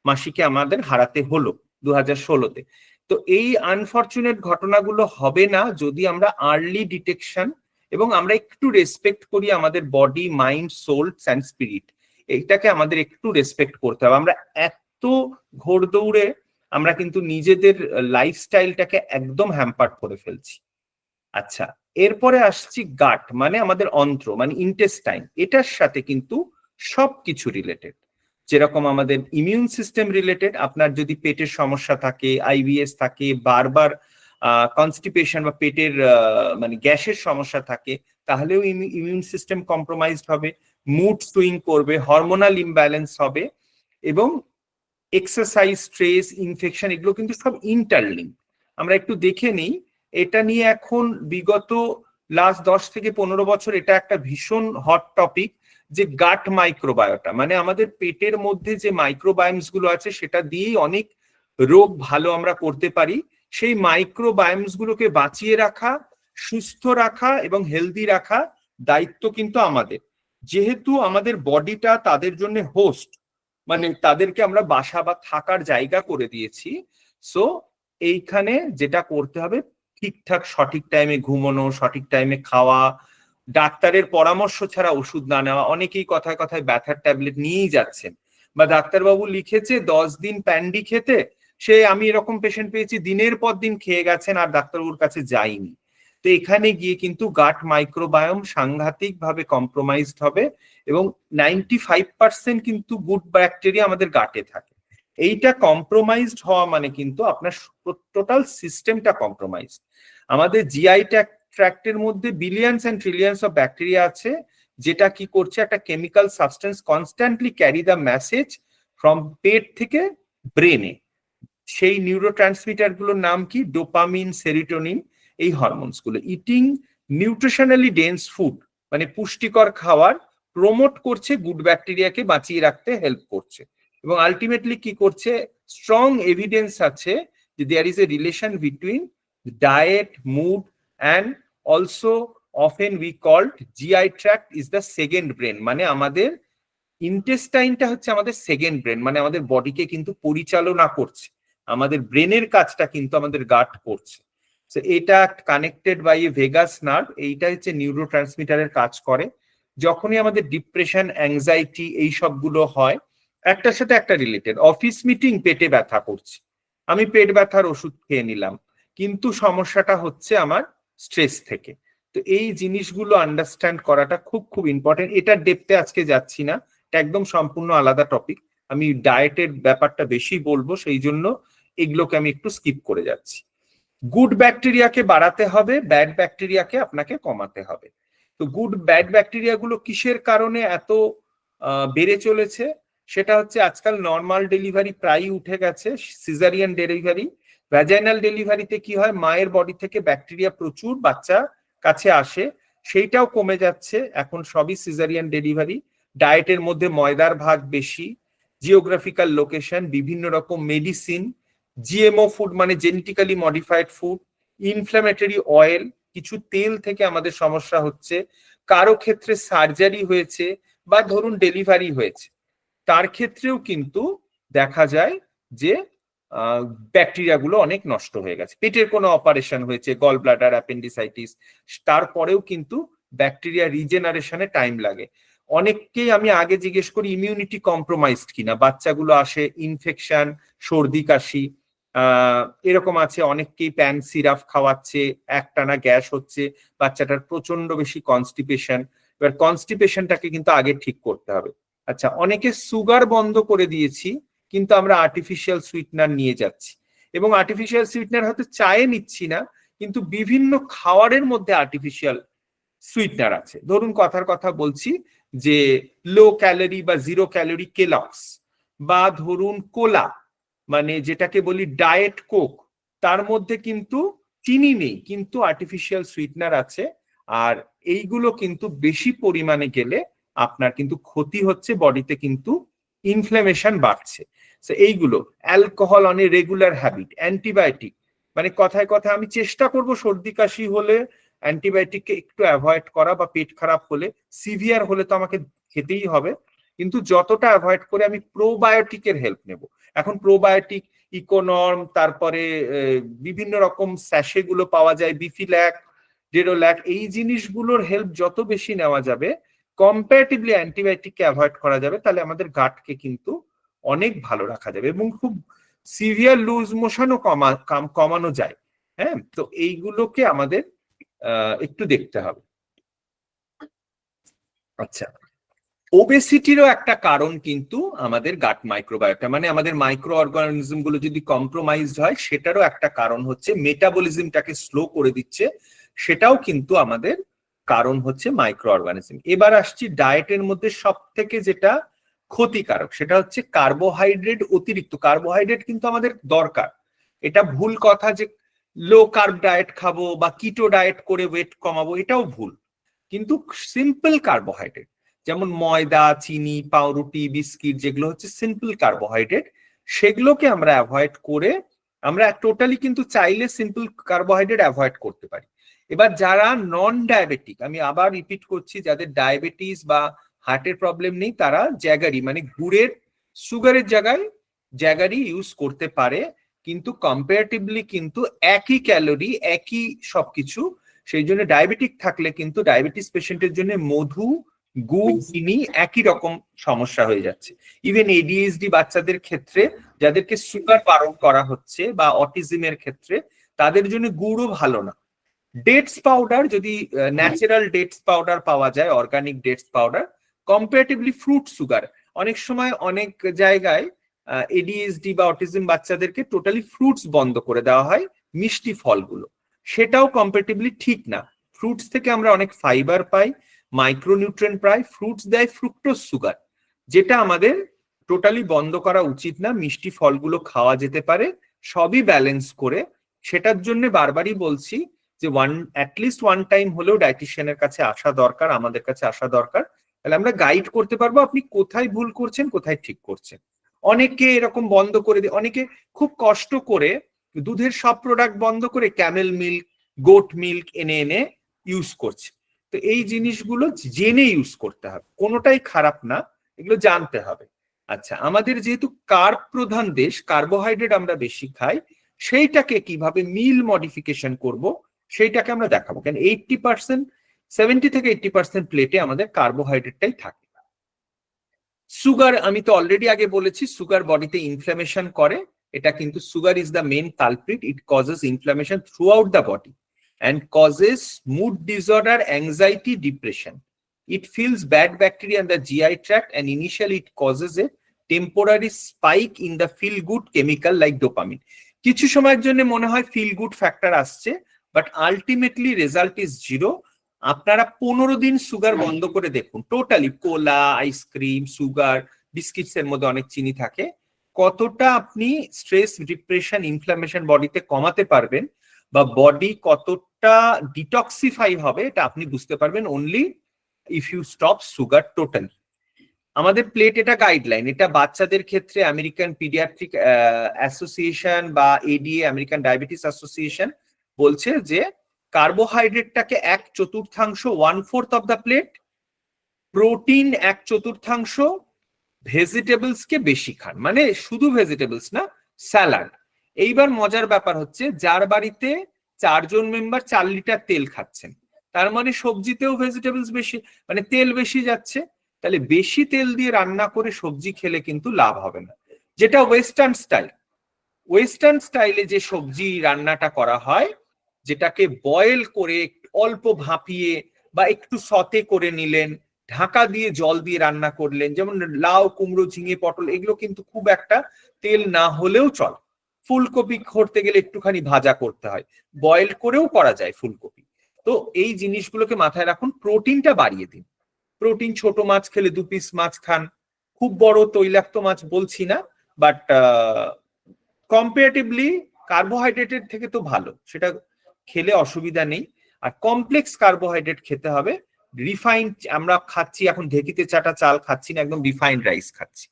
মাসিকে আমাদের হারাতে হলো 2016-তে। তো এই আনফরচুনেট ঘটনাগুলো হবে না যদি আমরা আর্লি ডিটেকশন এবং আমরা একটু রেসপেক্ট করি আমাদের body, mind, soul and spirit, এইটাকে আমাদের একটু রেসপেক্ট করতে হবে। আমরা এত ঘোর দৌড়ে আমরা কিন্তু নিজেদের লাইফস্টাইলটাকে একদম হ্যাম্পার করে ফেলছি। আচ্ছা, এরপরে আসছি গাট, মানে আমাদের অন্ত্র, মানে ইন্টেস্টাইন। এটার সাথে কিন্তু সবকিছু রিলেটেড, যেরকম আমাদের ইমিউন সিস্টেম রিলেটেড। আপনার যদি পেটের সমস্যা থাকে, আইবিএস থাকে, বারবার কনস্টিপেশন বা পেটের মানে গ্যাসের সমস্যা থাকে, তাহলেও ইমিউন সিস্টেম কম্প্রোমাইজড হবে, মুড সুইং করবে, হরমোনাল ইমব্যালেন্স হবে, এবং এক্সারসাইজ, স্ট্রেস, ইনফেকশন, এগুলো কিন্তু সব ইন্টারলিঙ্ক। আমরা একটু দেখে নিই এটা নিয়ে। এখন বিগত লাস্ট 10 থেকে 15 বছর এটা একটা ভীষণ হট টপিক, যে গাট মাইক্রোবায়োটা, মানে আমাদের পেটের মধ্যে যে মাইক্রোবায়োমস গুলো আছে সেটা দিয়েই অনেক রোগ ভালো আমরা করতে পারি। সেই মাইক্রোবায়োমস গুলোকে বাঁচিয়ে রাখা, সুস্থ রাখা এবং হেলদি রাখা দায়িত্ব কিন্তু আমাদের। যেহেতু আমাদের বডিটা তাদের জন্য হোস্ট, মানে তাদেরকে আমরা বাসা বা থাকার জায়গা করে দিয়েছি, সো এইখানে যেটা করতে হবে, ঠিকঠাক সঠিক টাইমে ঘুমানো, সঠিক টাইমে খাওয়া, ডাক্তারের পরামর্শ ছাড়া ওষুধ না নেওয়া। অনেকেই কথায় কথায় ব্যথার ট্যাবলেট নিয়েই যাচ্ছেন, বা ডাক্তারবাবু লিখেছে 10 দিন প্যান্ডি খেতে, আমি এরকম পেশেন্ট পেয়েছি দিনের পর দিন খেয়ে গেছেন আর ডাক্তারবাবুর কাছে যায়নি। তো এখানে গিয়ে কিন্তু গাট মাইক্রোবায়োম সাংঘাতিক ভাবে কম্প্রোমাইজড হবে, এবং 95% কিন্তু গুড ব্যাকটেরিয়া আমাদের গাটে থাকে। এইটা কম্প্রোমাইজড হওয়া মানে কিন্তু আপনার টোটাল সিস্টেমটা কম্প্রোমাইজ। আমাদের জিআই ট্র্যাক্টের মধ্যে billions and trillions of bacteria আছে, যেটা কি করছে, একটা chemical substance constantly carry the message from পেট থেকে ব্রেনে। সেই নিউরো ট্রান্সমিটার গুলোর নাম কি? ডোপামিন, সেরিটোনিন, এই হরমোনস গুলো। ইটিং নিউট্রিশনালি ডেন্স ফুড, মানে পুষ্টিকর খাবার প্রমোট করছে, গুড ব্যাকটেরিয়াকে বাঁচিয়ে রাখতে হেল্প করছে, এবং আলটিমেটলি কি করছে, স্ট্রং এভিডেন্স আছে যে there is a relation between diet, mood, and also often we called GI tract is the second brain. মানে আমাদের ইন্টেস্টাইনটা হচ্ছে আমাদের সেকেন্ড ব্রেন, মানে আমাদের বডিকে কিন্তু পরিচালনা করছে, আমাদের ব্রেনের কাজটা কিন্তু আমাদের গাট করছে। তো এটা connected by a vagus nerve, এইটা হচ্ছে নিউরো ট্রান্সমিটারের কাজ করে। যখনই আমাদের ডিপ্রেশন, অ্যাংজাইটি এই সবগুলো হয়, একটার সাথে একটা রিলেটেড। অফিস মিটিং, পেটে ব্যথা করছে, আমি পেট ব্যথার ওষুধ খেয়ে নিলাম, কিন্তু সমস্যাটা হচ্ছে আমার স্ট্রেস থেকে। তো এই জিনিসগুলো আন্ডারস্ট্যান্ড করাটা খুব খুব ইম্পর্টেন্ট। এটার ডেপথে আজকে যাচ্ছি না, এটা একদম সম্পূর্ণ আলাদা টপিক। আমি ডায়েটের ব্যাপারটা বেশি বলবো, সেই জন্য এগুলোকে আমি একটু স্কিপ করে যাচ্ছি। গুড ব্যাকটেরিয়াকে বাড়াতে হবে, ব্যাড ব্যাকটেরিয়াকে আপনাকে কমাতে হবে। তো গুড ব্যাড ব্যাকটেরিয়া গুলো কিসের কারণে এত বেড়ে চলেছে? সেটা হচ্ছে আজকাল নর্মাল ডেলিভারি প্রায় উঠে গেছে, সিজারিয়ান ডেলিভারি। ভ্যাজাইনাল ডেলিভারিতে কি হয়, মায়ের বডি থেকে ব্যাকটেরিয়া প্রচুর বাচ্চা কাছে আসে, সেইটাও কমে যাচ্ছে এখন, সবই সিজারিয়ান ডেলিভারি। ডায়েটের মধ্যে ময়দার ভাগ বেশি, জিওগ্রাফিক্যাল লোকেশন, বিভিন্ন রকম মেডিসিন, জিএমও ফুড মানে genetically modified food, inflammatory oil, কিছু তেল থেকে আমাদের সমস্যা হচ্ছে, কারো ক্ষেত্রে সার্জারি হয়েছে বা ধরুন ডেলিভারি হয়েছে, তার ক্ষেত্রেও কিন্তু দেখা যায় যে ব্যাকটেরিয়া গুলো অনেক নষ্ট হয়ে গেছে। পেটের কোনো অপারেশন হয়েছে, গল ব্লাডার, অ্যাপেন্ডিসাইটিস, তারপরেও কিন্তু ব্যাকটেরিয়া রিজেনারেশনে টাইম লাগে। অনেককেই আমি আগে জিজ্ঞেস করি ইমিউনিটি কম্প্রোমাইজড কিনা, বাচ্চাগুলো আসে ইনফেকশন, সর্দি কাশি এরকম আছে, অনেককেই প্যান সিরাপ খাওয়াচ্ছে, একটানা গ্যাস হচ্ছে, বাচ্চাটার প্রচন্ড বেশি কনস্টিপেশন। এবার কনস্টিপেশনটাকে কিন্তু আগে ঠিক করতে হবে। আচ্ছা, অনেকে সুগার বন্ধ করে দিয়েছি, কিন্তু আমরা আর্টিফিশিয়াল সুইটনার নিয়ে যাচ্ছি, এবং আর্টিফিশিয়াল সুইটনার হয়তো চায়ে নিচ্ছি না, কিন্তু বিভিন্ন খাবারের মধ্যে আর্টিফিশিয়াল সুইটনার আছে। ধরুন কথার কথা বলছি যে লো ক্যালোরি বা জিরো ক্যালোরি কেলক্স, বা ধরুন কোলা মানে যেটাকে বলি ডায়েট কোক, তার মধ্যে কিন্তু চিনি নেই, কিন্তু আর্টিফিশিয়াল সুইটনার আছে। আর এইগুলো কিন্তু বেশি পরিমাণে গেলে আপনার কিন্তু ক্ষতি হচ্ছে, বডিতে কিন্তু ইনফ্লামেশন বাড়ছে। এইগুলো alcohol on a regular habit, antibiotic মানে কথায় কথায় আমি চেষ্টা করব সর্দি কাশি হলে অ্যান্টিবায়োটিককে একটু অ্যাভয়েড করা, বা পেট খারাপ হলে, সিভিয়ার হলে তো আমাকে খেতেই হবে, কিন্তু যতটা অ্যাভয়েড করে আমি প্রোবায়োটিকের হেল্প নেব। এখন প্রোবায়োটিক, ইকোনর্ম, তারপরে বিভিন্ন রকম স্যাশে গুলো পাওয়া যায়, বিফিল্যাক, ডেরোল্যাক, এই জিনিসগুলোর হেল্প যত বেশি নেওয়া যাবে, কম্পারেটিভলি অ্যান্টিবায়োটিককে অ্যাভয়েড করা যাবে, তাহলে আমাদের গাটকে কিন্তু অনেক ভালো রাখা যাবে, এবং খুব সিভিয়ার লুজ মোশনও কমানো যায়। হ্যাঁ, তো এইগুলোকে আমাদের একটু দেখতে হবে। আচ্ছা, ওবেসিটিরও একটা কারণ কিন্তু আমাদের গাট মাইক্রোবায়োটা, মানে আমাদের মাইক্রো অর্গানিজম গুলো যদি কম্প্রোমাইজড হয়, সেটারও একটা কারণ হচ্ছে মেটাবলিজমটাকে স্লো করে দিচ্ছে, সেটাও কিন্তু আমাদের কারণ হচ্ছে মাইক্রো অর্গানিজম। এবার আসছি ডায়েটের মধ্যে সব থেকে যেটা ক্ষতিকারক, সেটা হচ্ছে কার্বোহাইড্রেট। অতিরিক্ত কার্বোহাইড্রেট কিন্তু আমাদের দরকার, এটা ভুল কথা যে লো কার্ব ডায়েট খাবো বা কিটো ডায়েট করে ওয়েট কমাবো, এটাও ভুল। কিন্তু সিম্পল কার্বোহাইড্রেট যেমন ময়দা, চিনি, পাউরুটি, বিস্কিট, যেগুলো হচ্ছে সিম্পল কার্বোহাইড্রেট, সেগুলোকে আমরা অ্যাভয়েড করে আমরা টোটালি কিন্তু চাইলে সিম্পল কার্বোহাইড্রেট অ্যাভয়েড করতে পারি। এবার যারা নন ডায়াবেটিক, আমি আবার রিপিট করছি, যাদের ডায়াবেটিস বা হার্টের প্রবলেম নেই, তারা জ্যাগারি মানে গুড়ের, সুগারের জায়গায় জ্যাগারি ইউজ করতে পারে, কিন্তু কম্পারেটিভলি কিন্তু একই ক্যালোরি, একই সবকিছু। সেই জন্য ডায়াবেটিক থাকলে কিন্তু ডায়াবেটিস পেশেন্টের জন্য মধু, গুড়, চিনি একই রকম সমস্যা হয়ে যাচ্ছে। ইভেন এডিএইচডি বাচ্চাদের ক্ষেত্রে, যাদেরকে সুগার বারণ করা হচ্ছে, বা অটিজমের ক্ষেত্রে, তাদের জন্য গুড়ও ভালো না। ডেটস পাউডার, যদি ন্যাচারাল ডেটস পাউডার পাওয়া যায়, organic dates powder, comparatively fruit sugar, অনেক সময় অনেক জায়গায় এডিএইচডি বা অটিজম বাচ্চাদেরকে টোটালি ফ্রুটস বন্ধ করে দেওয়া হয়, মিষ্টি ফলগুলো, সেটাও কম্পারেটিভলি ঠিক না। ফ্রুটস থেকে আমরা অনেক ফাইবার পাই, মাইক্রোনিউট্রিয়েন্ট পাই, ফ্রুটস দেয় ফ্রুক্টোজ সুগার, যেটা আমাদের টোটালি বন্ধ করা উচিত না। মিষ্টি ফলগুলো খাওয়া যেতে পারে, সবই ব্যালেন্স করে। সেটার জন্য বারবারই বলছি যে অ্যাটলিস্ট ওয়ান টাইম হলেও ডায়েটিশিয়ানের কাছে আসা দরকার, আমাদের কাছে আসা দরকার, তাহলে আমরা গাইড করতে পারবো আপনি কোথায় ভুল করছেন, কোথায় ঠিক করছেন। অনেকে এরকম বন্ধ করে দিয়ে, অনেকে খুব কষ্ট করে দুধের সব প্রোডাক্ট বন্ধ করে ক্যামেল মিল্ক, গোট মিল্ক এনে এনে ইউজ করছে। তো এই জিনিসগুলো জেনে ইউজ করতে হবে, কোনোটাই খারাপ না, এগুলো জানতে হবে। আচ্ছা, আমাদের যেহেতু কার্ব প্রধান দেশ, কার্বোহাইড্রেট আমরা বেশি খাই, সেইটাকে কিভাবে মিল মডিফিকেশন করব সেইটাকে আমরা দেখাবো। কেন 80% 70 থেকে 80% প্লেটে আমাদের কার্বোহাইড্রেটটাই থাকে। সুগার, আমি তো অলরেডি আগে বলেছি, সুগার বডিতে ইনফ্লামেশন করে। এটা কিন্তু sugar is the main culprit. It causes inflammation throughout the body and causes mood disorder, anxiety, depression. It fills bad bacteria in the GI tract and initially it causes a temporary spike in the feel good chemical like dopamine. কিছু সময়ের জন্য মনে হয় feel good factor আসছে, but ultimately result is zero. আপনারা 15 দিন sugar বন্ধ করে দেখুন, টোটালি কোলা, আইসক্রিম, সুগার, বিস্কিটস এর মধ্যে অনেক চিনি থাকে, কতটা আপনি স্ট্রেস, ডিপ্রেশন, ইনফ্লামেশন বডিতে কমাতে পারবেন বা বডি কতটা ডিটক্সিফাই হবে, এটা আপনি বুঝতে পারবেন only if you stop sugar totally. আমাদের প্লেট এটা গাইডলাইন, এটা বাচ্চাদের ক্ষেত্রে আমেরিকান পিডিয়াট্রিক অ্যাসোসিয়েশন বা এডিএ, আমেরিকান ডায়াবেটিস অ্যাসোসিয়েশন বলছে যে কার্বোহাইড্রেটটাকে 1/4 1/4 of the plate, protein 1/4, vegetables কে বেশি খান, মানে শুধু ভেজিটেবলস না, স্যালাড। এইবার মজার ব্যাপার হচ্ছে, যার বাড়িতে 4 জন মেম্বার 4 লিটার তেল খাচ্ছেন, তার মানে সবজিতেও ভেজিটেবলস বেশি, মানে তেল বেশি যাচ্ছে। তাহলে বেশি তেল দিয়ে রান্না করে সবজি খেলে কিন্তু লাভ হবে না, যেটা ওয়েস্টার্ন স্টাইল। ওয়েস্টার্ন স্টাইলে যে সবজি রান্নাটা করা হয়, যেটাকে বয়েল করে অল্প ভাপিয়ে বা একটু সতে করে নিলেন, ঢাকা দিয়ে জল দিয়ে রান্না করলেন, যেমন লাউ, কুমড়ো, ঝিঙে, পটল, এগুলো কিন্তু খুব একটা তেল না হলেও চলে। ফুলকপি করতে গেলে একটুখানি ভাজা করতে হয়, বয়েল করেও করা যায় ফুলকপি। তো এই জিনিসগুলোকে মাথায় রাখুন, প্রোটিনটা বাড়িয়ে দিন। প্রোটিন, ছোট মাছ খেলে 2 পিস মাছ খান, খুব বড় তৈলাক্ত মাছ বলছি না, বাট কম্পারেটিভলি কার্বোহাইড্রেটের থেকে তো ভালো, সেটা খেলে অসুবিধা নেই। আর কমপ্লেক্স কার্বোহাইড্রেট খেতে হবে। রিফাইন্ড আমরা খাচ্ছি এখন, ঢেকিতে চাটা চাল খাচ্ছি না, একদম রিফাইন্ড রাইস খাচ্ছি।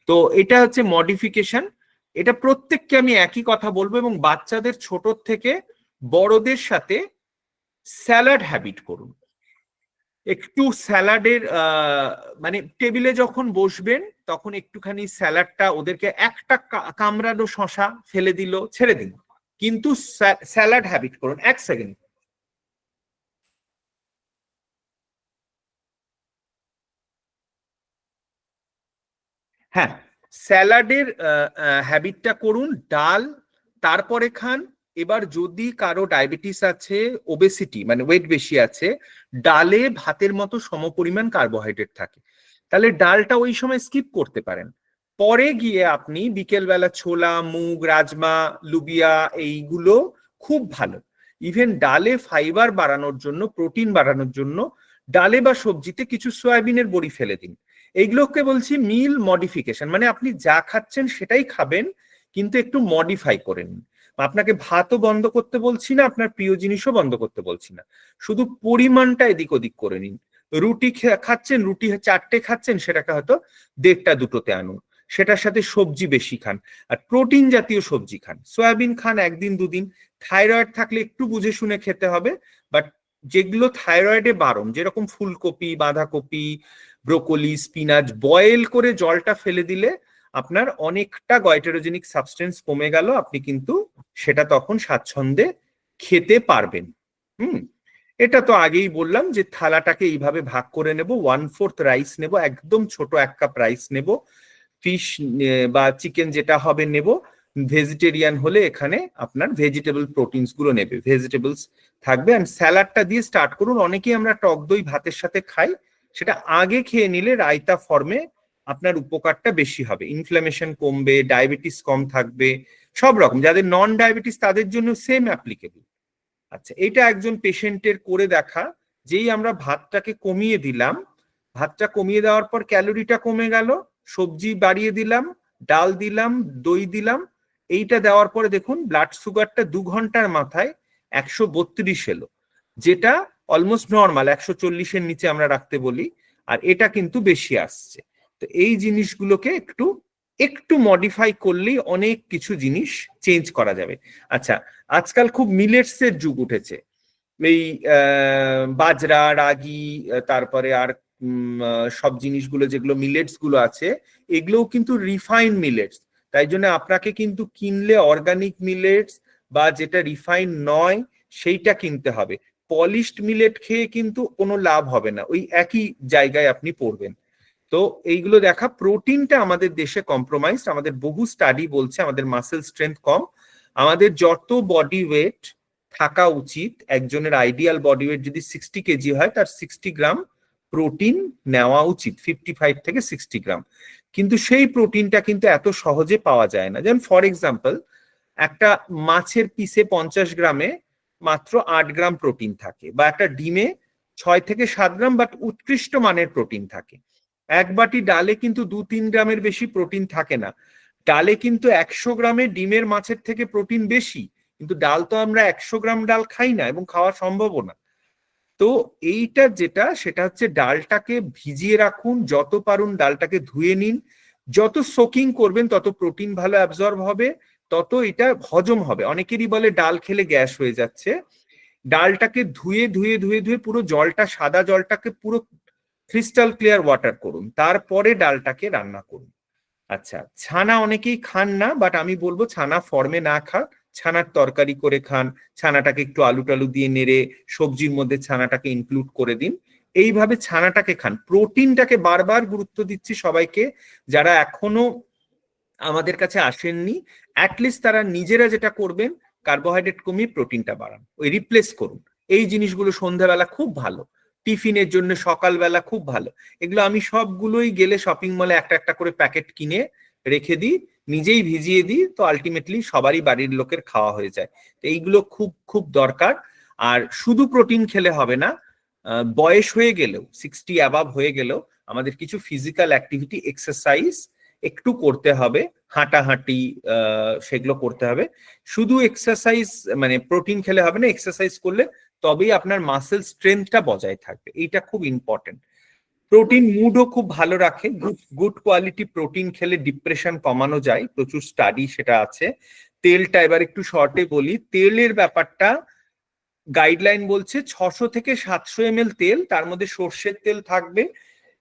তো এটা হচ্ছে মডিফিকেশন। এটা প্রত্যেককে আমি একই কথা বলবো, এবং বাচ্চাদের ছোট থেকে বড়দের সাথে স্যালাড হ্যাবিট করুন। একটু স্যালাডের মানে টেবিলে যখন বসবেন তখন একটুখানি স্যালাডটা ওদেরকে, একটা কামড়ানো শশা ফেলে দিল, ছেড়ে দিন, কিন্তু স্যালাড হ্যাবিট করুন। 1 সেকেন্ড। হ্যাঁ, স্যালাডের হ্যাবিটটা করুন, ডাল তারপরে খান। এবার যদি কারো ডায়াবেটিস আছে, ওবেসিটি মানে ওয়েট বেশি আছে, ডালে ভাতের মতো সমপরিমাণ কার্বোহাইড্রেট থাকে, তাহলে ডালটা ওই সময় স্কিপ করতে পারেন। পরে গিয়ে আপনি বিকেলবেলা ছোলা, মুগ, রাজমা, লুবিয়া, এইগুলো খুব ভালো। ইভেন ডালে ফাইবার বাড়ানোর জন্য, প্রোটিন বাড়ানোর জন্য ডালে বা সবজিতে কিছু সয়াবিনের বড়ি ফেলে দিন। এইগুলোকে বলছি মিল মডিফিকেশন, মানে আপনি যা খাচ্ছেন সেটাই খাবেন, কিন্তু একটু মডিফাই করে নিন। আপনাকে ভাতও বন্ধ করতে বলছি না, আপনার প্রিয় জিনিসও বন্ধ করতে বলছি না, শুধু পরিমাণটা এদিক ওদিক করে নিন। রুটি খাচ্ছেন, রুটি 4টে খাচ্ছেন, সেটাকে হয়তো 1.5টা 2টোতে আনুন, সেটার সাথে সবজি বেশি খান, আর প্রোটিন জাতীয় সবজি খান। সয়াবিন খান 1 দিন 2 দিন। থাইরয়েড থাকলে একটু বুঝে শুনে খেতে হবে, বাট যেগুলো থাইরয়েডে বারণ, যেরকম ফুলকপি, বাঁধাকপি, ব্রোকলি, স্পিনাচ, বয়েল করে জলটা ফেলে দিলে আপনার অনেকটা গয়টেরোজেনিক সাবস্টেন্স কমে গেল, আপনি কিন্তু সেটা তখন স্বাচ্ছন্দ্যে খেতে পারবেন। এটা তো আগেই বললাম যে থালাটাকে এইভাবে ভাগ করে নেব। 1/4 রাইস নেব, একদম ছোট 1 কাপ রাইস নেব, ফিশ বা চিকেন যেটা হবে নেব, ভেজিটেরিয়ান হলে এখানে আপনার ভেজিটেবল প্রোটিনস গুলো নেবে, ভেজিটেবলস থাকবে। আর স্যালাডটা দিয়ে স্টার্ট করুন। অনেকেই আমরা টক দই ভাতের সাথে খাই, সেটা আগে খেয়ে নিলে রায়তা ফর্মে আপনার উপকারটা বেশি হবে, ইনফ্লামেশন কমবে, ডায়াবেটিস কম থাকবে, সব রকম। যাদের নন ডায়াবেটিস তাদের জন্য সেম অ্যাপ্লিকেবল। আচ্ছা, এটা একজন পেশেন্টের করে দেখা, যেই আমরা ভাতটাকে কমিয়ে দিলাম, ভাতটা কমিয়ে দেওয়ার পর ক্যালোরিটা কমে গেল, সবজি বাড়িয়ে দিলাম, ডাল দিলাম, দই দিলাম, এইটা দেওয়ার পরে দেখুন ব্লাড সুগারটা 2 ঘন্টার মাথায় 132 এলো, যেটা অলমোস্ট নর্মাল, 140-এর নিচে আমরা রাখতে বলি, আর এটা কিন্তু বেশি আসছে। তো এই জিনিসগুলোকে একটু মডিফাই করলেই অনেক কিছু জিনিস চেঞ্জ করা যাবে। আচ্ছা, আজকাল খুব মিলেটস এর যুগ উঠেছে, এই বাজরা, রাগি, তারপরে আর সব জিনিসগুলো যেগুলো মিলেটস গুলো আছে, এগুলোও কিন্তু রিফাইন্ড মিলেটস। তাই জন্য আপনাকে কিন্তু কিনলে অর্গানিক মিলেটস বা যেটা রিফাইন্ড নয় সেইটা কিনতে হবে। পলিশড মিলেট খেয়ে কিন্তু কোনো লাভ হবে না, ওই একই জায়গায় আপনি পড়বেন। তো এইগুলো দেখা, প্রোটিনটা আমাদের দেশে কম্প্রোমাইজ, আমাদের বহু স্টাডি বলছে আমাদের মাসেল স্ট্রেংথ কম, আমাদের যত বডি ওয়েট থাকা উচিত, একজনের আইডিয়াল বডি ওয়েট যদি 60 কেজি হয় তার 60 গ্রাম প্রোটিন নেওয়া উচিত, 55 থেকে 60 গ্রাম। কিন্তু সেই প্রোটিনটা কিন্তু এত সহজে পাওয়া যায় না। যেমন ফর এক্সাম্পল, একটা মাছের পিসে 50 গ্রামে মাত্র 8 গ্রাম প্রোটিন থাকে, বা একটা ডিমে 6 থেকে 7 গ্রাম বাট উৎকৃষ্ট মানের প্রোটিন থাকে। এক বাটি ডালে কিন্তু 2-3 গ্রামের বেশি প্রোটিন থাকে না। ডালে কিন্তু 100 গ্রামে ডিমের মাছের থেকে প্রোটিন বেশি, কিন্তু ডাল তো আমরা 100 গ্রাম ডাল খাই না এবং খাওয়া সম্ভবও না। তো এইটা যেটা, সেটা হচ্ছে ডালটাকে ভিজিয়ে রাখুন, যত পারুন ডালটাকে ধুয়ে নিন, যত সোকিং করবেন তত প্রোটিন ভালো অ্যাবজর্ব হবে, তত এটা হজম হবে। অনেকেরই বলে ডাল খেলে গ্যাস হয়ে যাচ্ছে, ডালটাকে ধুয়ে ধুয়ে ধুয়ে ধুয়ে পুরো জলটা, সাদা জলটাকে পুরো ক্রিস্টাল ক্লিয়ার ওয়াটার করুন, তারপরে ডালটাকে রান্না করুন। আচ্ছা, ছানা অনেকেই খান না, বাট আমি বলবো ছানা ফর্মে না খান, ছানার তরকারি করে খান, ছানাটাকে একটু আলু টালু দিয়ে নেড়ে সবজির মধ্যে ছানাটাকে ইনক্লুড করে দিন, এইভাবে ছানাটাকে খান। প্রোটিনটাকে বারবার গুরুত্ব দিচ্ছি সবাইকে, যারা এখনো আমাদের কাছে আসেননি, অ্যাটলিস্ট তারা নিজেরা যেটা করবেন, কার্বোহাইড্রেট কমিয়ে প্রোটিনটা বাড়ান, ওই রিপ্লেস করুন। এই জিনিসগুলো সন্ধ্যাবেলা খুব ভালো, টিফিনের জন্য সকালবেলা খুব ভালো। এগুলো আমি সবগুলোই গেলে শপিং মলে একটা একটা করে প্যাকেট কিনে রেখে দিই, নিজেই ভিজিয়ে দিই, তো আলটিমেটলি সবারই বাড়ির লোকের খাওয়া হয়ে যায়। তো এইগুলো খুব খুব দরকার। আর শুধু প্রোটিন খেলে হবে না, বয়স হয়ে গেলেও, 60 অ্যাবাভ হয়ে গেলেও আমাদের কিছু ফিজিক্যাল অ্যাক্টিভিটি, এক্সারসাইজ একটু করতে হবে, হাঁটাহাঁটি সেগুলো করতে হবে। শুধু এক্সারসাইজ মানে প্রোটিন খেলে হবে না, এক্সারসাইজ করলে তবেই আপনার মাসেল স্ট্রেংথটা বজায় থাকবে, এইটা খুব ইম্পর্টেন্ট। প্রোটিন মুডও খুব ভালো রাখে, গুড কোয়ালিটি প্রোটিন খেলে ডিপ্রেশন কমানো যায়, প্রচুর স্টাডি সেটা আছে। তেলটা এবার একটু শর্টে বলি, তেলের ব্যাপারটা গাইডলাইন বলছে 600 থেকে 700 ml তেল, তার মধ্যে সর্ষের তেল থাকবে,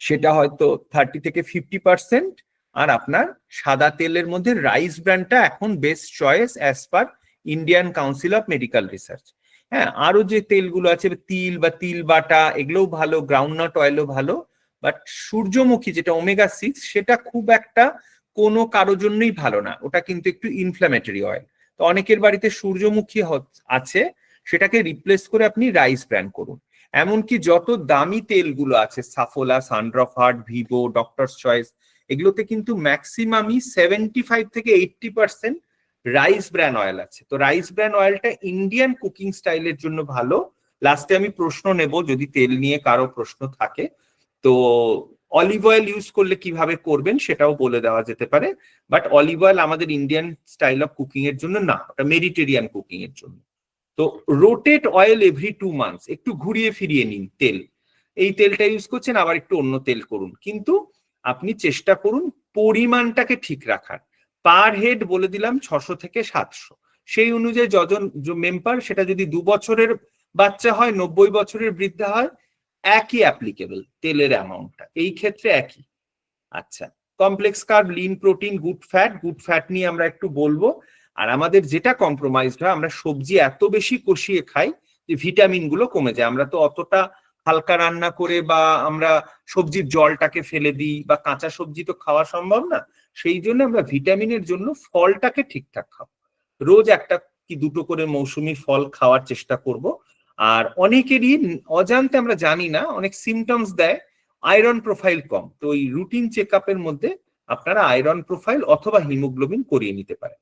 সেটা হয়তো 30 থেকে 50%, আর আপনার সাদা তেলের মধ্যে রাইস ব্র্যান্ডটা এখন best choice as per Indian council of medical research. হ্যাঁ, আরো যে তেলগুলো আছে, তিল বা তিল বাটা, এগুলোও ভালো, গ্রাউন্ডনাট অয়েলও ভালো, বাট সূর্যমুখী যেটা ওমেগা 6, সেটা খুব একটা কোনো কারোর জন্যই ভালো না, ওটা কিন্তু একটু ইনফ্ল্যামেটরি অয়েল। তো অনেকের বাড়িতে সূর্যমুখী আছে, সেটাকে রিপ্লেস করে আপনি রাইস ব্র্যান্ড করুন। এমনকি যত দামি তেলগুলো আছে, Saffola, Sundrop Heart, Vivo, Doctor's Choice, এগুলোতে কিন্তু ম্যাক্সিমামই 75 থেকে 80% রাইস ব্র্যান্ড অয়েল আছে। তো রাইস ব্র্যান্ড অয়েলটা ইন্ডিয়ান কুকিং স্টাইলের জন্য ভালো। লাস্টে আমি প্রশ্ন নেব, যদি তেল নিয়ে কারো প্রশ্ন থাকে। তো অলিভ অয়েল ইউজ করলে কিভাবে করবেন সেটাও বলে দেওয়া যেতে পারে, বাট অলিভ অয়েল আমাদের ইন্ডিয়ান স্টাইল অফ কুকিং এর জন্য না, ওটা মেডিটেরিয়ান কুকিং এর জন্য। তো রোটেট অয়েল এভরি 2 মান্থস, একটু ঘুরিয়ে ফিরিয়ে নিন তেল, এই তেলটা ইউজ করছেন আবার একটু অন্য তেল করুন, কিন্তু আপনি চেষ্টা করুন পরিমাণটাকে ঠিক রাখার। পার হেড বলে দিলাম 600 থেকে 700, সেই অনুযায়ী যজন মেম্বার, সেটা যদি 2 বছরের বাচ্চা হয়, 90 বছরের বৃদ্ধা হয়, একই অ্যাপ্লিকেবল তেলের অ্যামাউন্টটা এই ক্ষেত্রে একই। আচ্ছা, complex carb, Lin protein, good fat নিয়ে আমরা একটু বলবো। আর আমাদের যেটা কম্প্রোমাইজড হয়, আমরা সবজি এত বেশি কষিয়ে খাই যে ভিটামিন গুলো কমে যায়। আমরা তো অতটা হালকা রান্না করে, বা আমরা সবজির জলটাকে ফেলে দিই, বা কাঁচা সবজি তো খাওয়া সম্ভব না, সেই জন্য আমরা ভিটামিনের জন্য ফলটাকে ঠিকঠাক খাবো, রোজ একটা কি দুটো করে মৌসুমী ফল খাওয়ার চেষ্টা করব। আর অনেকেরই অজান্তে, আমরা জানি না, অনেক সিমটমস দেয় আয়রন প্রোফাইল কম, তো ওই রুটিন চেক আপের মধ্যে আপনারা আয়রন প্রোফাইল অথবা হিমোগ্লোবিন করিয়ে নিতে পারেন।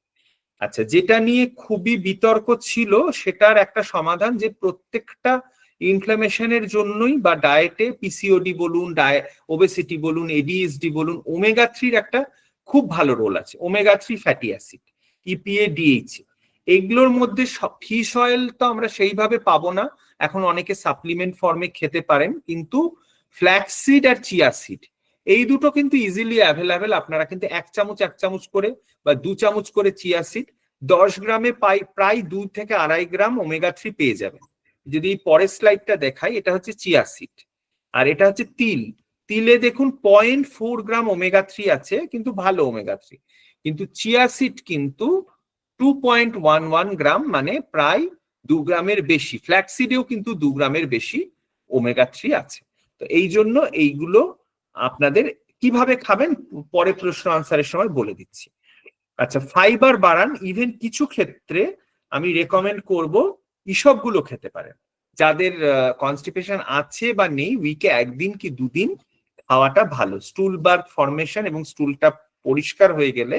আচ্ছা, যেটা নিয়ে খুবই বিতর্ক ছিল, সেটার একটা সমাধান, যে প্রত্যেকটা ইনফ্লামেশনের জন্যই বা ডায়েটে, পিসিওডি বলুন, ওবেসিটি বলুন, এডিএসডি বলুন, ওমেগা 3 একটা খুব ভালো রোল আছে। Omega 3 fatty acid, EPA, DHA, এগুলোর মধ্যে ফিশ অয়েল তো আমরা সেইভাবে পাবো না, এখন অনেকে সাপ্লিমেন্ট ফর্মে খেতে পারেন, কিন্তু ফ্ল্যাক্সিড আর চিয়া সিড, এই দুটো কিন্তু ইজিলি অ্যাভেলেবেল। আপনারা কিন্তু 1 চামচ করে বা 2 চামচ করে চিয়া সিড, 10 গ্রামে প্রায় 2 থেকে 2.5 গ্রাম ওমেগা 3 পেয়ে যাবেন। যদি পরের স্লাইডটা দেখাই, এটা হচ্ছে চিয়া সিড, আর এটা হচ্ছে তিল। তিলে দেখুন 0.4 গ্রাম ওমেগা 3 আছে, কিন্তু ভালো ওমেগা 3। কিন্তু চিয়া সিড কিন্তু 2.11 গ্রাম, মানে প্রায় 2 গ্রামের বেশি, ফ্ল্যাক্সিডেও কিন্তু 2 গ্রামের বেশি ওমেগা 3 আছে। তো এই জন্য এইগুলো আপনাদের কিভাবে খাবেন পরে প্রশ্ন আনসারের সময় বলে দিচ্ছি। আচ্ছা, ফাইবার বাড়ান, ইভেন কিছু ক্ষেত্রে আমি রেকমেন্ড করব এসবগুলো খেতে পারেন। যাদের কনস্টিপেশন আছে বা নেই, উইকে 1 দিন কি 2 দিন খাওয়াটা ভালো। স্টুল বার্গ ফরমেশন এবং স্টুলটা পরিষ্কার হয়ে গেলে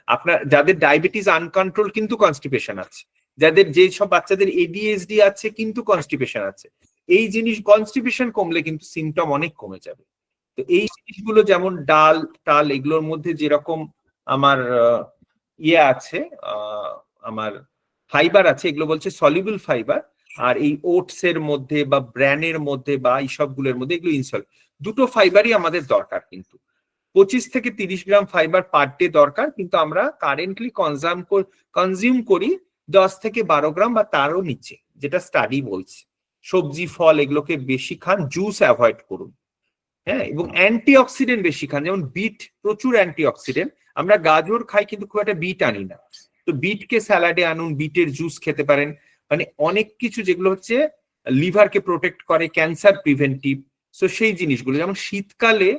আপনার, যাদের ডায়াবেটিস আনকন্ট্রোল কিন্তু কনস্টিপেশন আছে, যাদের যেসব বাচ্চাদের এডিএসডি আছে কিন্তু কনস্টিপেশন আছে, এই জিনিস কনস্টিপেশন কমলে কিন্তু সিমটম অনেক কমে যাবে। তো এই জিনিসগুলো যেমন ডাল টাল এগুলোর মধ্যে যেরকম আমার ইয়ে আছে, আমার ফাইবার আছে, এগুলো বলছে সলিউবল ফাইবার। আর এই ওটস এর মধ্যে বা ব্র্যানের মধ্যে বা এইসবগুলোর মধ্যে এগুলো ইনসল, দুটো ফাইবারই আমাদের দরকার। কিন্তু 25 থেকে 30 গ্রাম ফাইবার পার ডে দরকার, কিন্তু আমরা কারেন্টলি কনজিউম করি 10 থেকে 12 গ্রাম বা তারও নিচে, যেটা স্টাডি বলছে। সবজি ফল এগুলোকে বেশি খান, জুস অ্যাভয়েড করুন। হ্যাঁ, এবং অ্যান্টিঅক্সিডেন্ট বেশি খান, যেমন বিট প্রচুর অ্যান্টিঅক্সিডেন্ট। আমরা গাজর খাই কিন্তু খুব একটা বিট আনি না, তো বিটকে স্যালাডে আনুন, বিটের জুস খেতে পারেন। মানে অনেক কিছু যেগুলো হচ্ছে লিভারকে প্রোটেক্ট করে, ক্যান্সার প্রিভেন্টিভ। সো সেই জিনিসগুলো, যেমন শীতকালে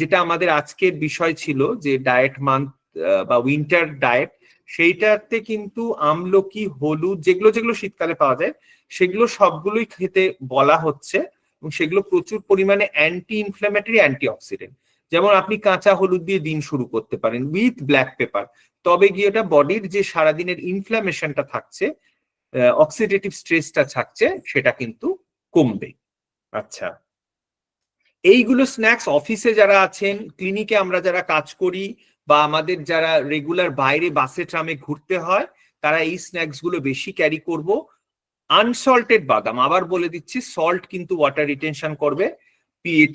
যেটা আমাদের আজকের বিষয় ছিল যে ডায়েট মান্থ বা উইন্টার ডায়েট, সেইটাতে কিন্তু আমলকি, হলুদ, যেগুলো যেগুলো শীতকালে পাওয়া যায় সেগুলো সবগুলোই খেতে বলা হচ্ছে, এবং সেগুলো প্রচুর পরিমাণে অ্যান্টি ইনফ্ল্যামেটরি, অ্যান্টি অক্সিডেন্ট। যেমন আপনি কাঁচা হলুদ দিয়ে দিন শুরু করতে পারেন উইথ ব্ল্যাক পেপার, তবে গিয়ে ওটা বডির যে সারাদিনের ইনফ্ল্যামেশনটা থাকছে, অক্সিডেটিভ স্ট্রেসটা থাকছে, সেটা কিন্তু কমবে। আচ্ছা, এইগুলো স্ন্যাক্স অফিসে যারা আছেন, ক্লিনিকে আমরা যারা কাজ করি, বা আমাদের যারা রেগুলার বাইরে বাসে ট্রামে ঘুরতে হয়, তারা এই স্ন্যাক্স গুলো বেশি ক্যারি করব। আনসল্টেড বাদাম, আবার বলে দিচ্ছি, সল্ট কিন্তু ওয়াটার রিটেনশন করবে।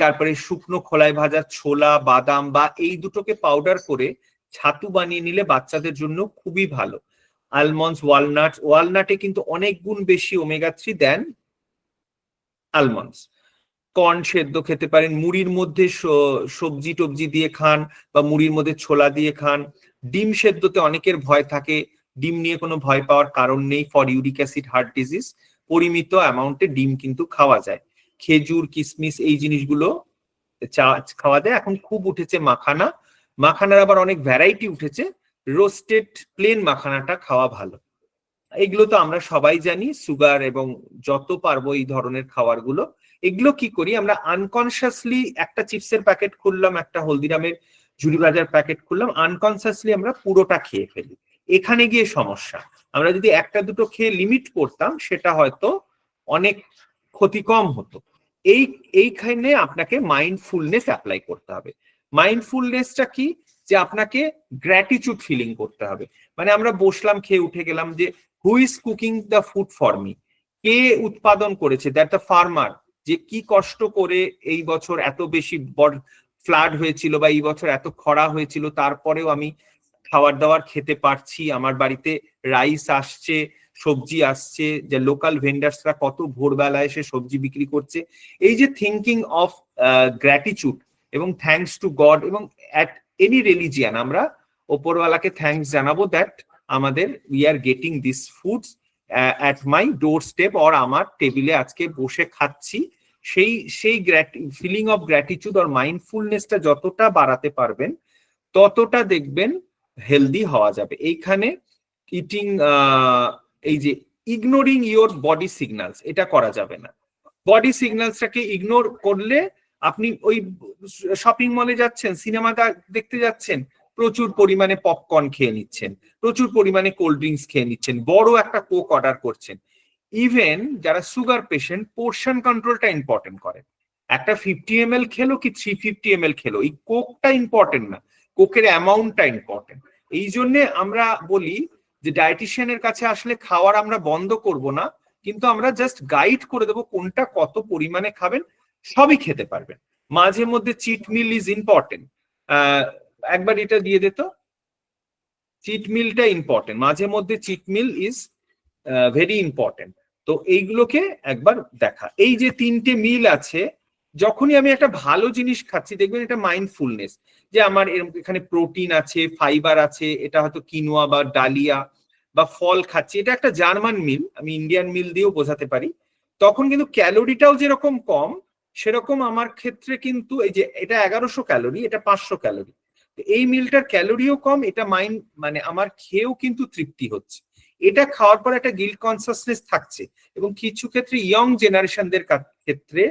তারপরে শুকনো খোলায় ভাজা ছোলা, বাদাম বা এই দুটোকে পাউডার করে ছাতু বানিয়ে নিলে বাচ্চাদের জন্য খুবই ভালো। আলমন্ডস, ওয়ালনাটে কিন্তু অনেক গুণ বেশি ওমেগা 3 দেন আলমন্ডস। কর্ন সেদ্ধ খেতে পারেন, মুড়ির মধ্যে সবজি টবজি দিয়ে খান, বা মুড়ির মধ্যে ছোলা দিয়ে খান। ডিম সেদ্ধতে অনেকের ভয় থাকে, ডিম নিয়ে কোনো ভয় পাওয়ার কারণ নেই। For uric acid, heart disease, পরিমিত অ্যামাউন্টে ডিম কিন্তু খাওয়া যায়। খেজুর, কিশমিশ এই জিনিসগুলো খাওয়া যায়। এখন খুব উঠেছে মাখানা, মাখানার আবার অনেক ভ্যারাইটি উঠেছে। রোস্টেড প্লেন মাখানাটা খাওয়া ভালো। এগুলো তো আমরা সবাই জানি, সুগার এবং যত পারবো এই ধরনের খাবারগুলো। এগুলো কি করি আমরা আনকনসিয়াসলি, একটা চিপসের প্যাকেট খুললাম, একটা হলদিরামের ঝুড়ি ভাজার প্যাকেট খুললাম, আনকনসিয়াসলি আমরা পুরোটা খেয়ে ফেলি। এখানে গিয়ে সমস্যা। আমরা যদি একটা দুটো খেয়ে লিমিট করতাম, সেটা হয়তো অনেক ক্ষতি কম হতো। এইখানে আপনাকে মাইন্ডফুলনেস অ্যাপ্লাই করতে হবে। মাইন্ডফুলনেসটা কি? যে আপনাকে গ্র্যাটিটিউড ফিলিং করতে হবে। মানে আমরা বসলাম, খেয়ে উঠে গেলাম, যে who is cooking the food for me, কে উৎপাদন করেছে, দ্যাট দ্য ফার্মার, যে কি কষ্ট করে এই বছর এত বেশি ফ্লাড হয়েছিল বা এই বছর এত খরা হয়েছিল, তারপরেও আমি খাবার দাবার খেতে পারছি, আমার বাড়িতে রাইস আসছে, সবজি আসছে, যে লোকাল ভেন্ডার্সরা কত ভোরবেলায় এসে সবজি বিক্রি করছে। এই যে থিঙ্কিং অফ গ্র্যাটিটিউড এবং থ্যাঙ্কস টু গড, এবং অ্যাট এনি রিলিজিয়ান আমরা ওপরওয়ালাকে থ্যাঙ্কস জানাবো দ্যাট আমাদের we are getting this foods at my door step, or আমার টেবিলে আজকে বসে খাচ্ছি। সেই ফিলিং অফ গ্র্যাটিটিউড আর মাইন্ডফুলনেসটা যতটা বাড়াতে পারবেন, ততটা দেখবেন হেলদি হওয়া যাবে। এইখানে ইটিং, এই যে ইগনোরিং ইওর বডি সিগন্যালস, এটা করা যাবে না। বডি সিগন্যালসটাকে ইগনোর করলে, আপনি ওই শপিং মলে যাচ্ছেন, সিনেমা দেখতে যাচ্ছেন, প্রচুর পরিমাণে পপকর্ন খেয়ে নিচ্ছেন, প্রচুর পরিমাণে কোল্ড ড্রিঙ্কস খেয়ে নিচ্ছেন, বড় একটা কোক অর্ডার করছেন। ইভেন যারা সুগার পেশেন্ট, পোর্শন কন্ট্রোলটা ইম্পর্টেন্ট করে। একটা 50 ml খেলো কি 350 ml খেলো, এই কোকটা ইম্পর্টেন্ট না, কোকের অ্যামাউন্টটা ইম্পর্টেন্ট। এই জন্যে আমরা বলি যে ডায়েটিশিয়ানের কাছে আসলে খাওয়ার আমরা বন্ধ করব না, কিন্তু আমরা জাস্ট গাইড করে দেবো কোনটা কত পরিমাণে খাবেন, সবই খেতে পারবেন। মাঝে মধ্যে চিট মিল ইজ ইম্পর্টেন্ট। একবার এটা দিয়ে দে তো, চিট মিলটা ইম্পর্টেন্ট, মাঝে মধ্যে cheat meal is very important. তো এইগুলোকে একবার দেখা। এই যে 3টে মিল আছে, যখনই আমি একটা ভালো জিনিস খাচ্ছি, দেখবেন এটা মাইন্ডফুলনেস, যে আমার এখানে প্রোটিন আছে, ফাইবার আছে, এটা হয়তো কিনোয়া বা ডালিয়া বা ফল খাচ্ছি, এটা একটা জার্মান মিল, আমি ইন্ডিয়ান মিল দিয়েও বোঝাতে পারি, তখন কিন্তু ক্যালোরিটাও যেরকম কম, সেরকম আমার ক্ষেত্রে কিন্তু এই যে এটা 1100 ক্যালোরি, এটা 500 ক্যালোরি, এই মিলটার ক্যালোরিও কম, এটা মানে আমার খেয়েও কিন্তু তৃপ্তি হচ্ছে। এটা খাওয়ার পর একটা গিল্ট কনসাসনেস থাকছে, এবং কিছু ক্ষেত্রে ইয়ং জেনারেশনদের ক্ষেত্রে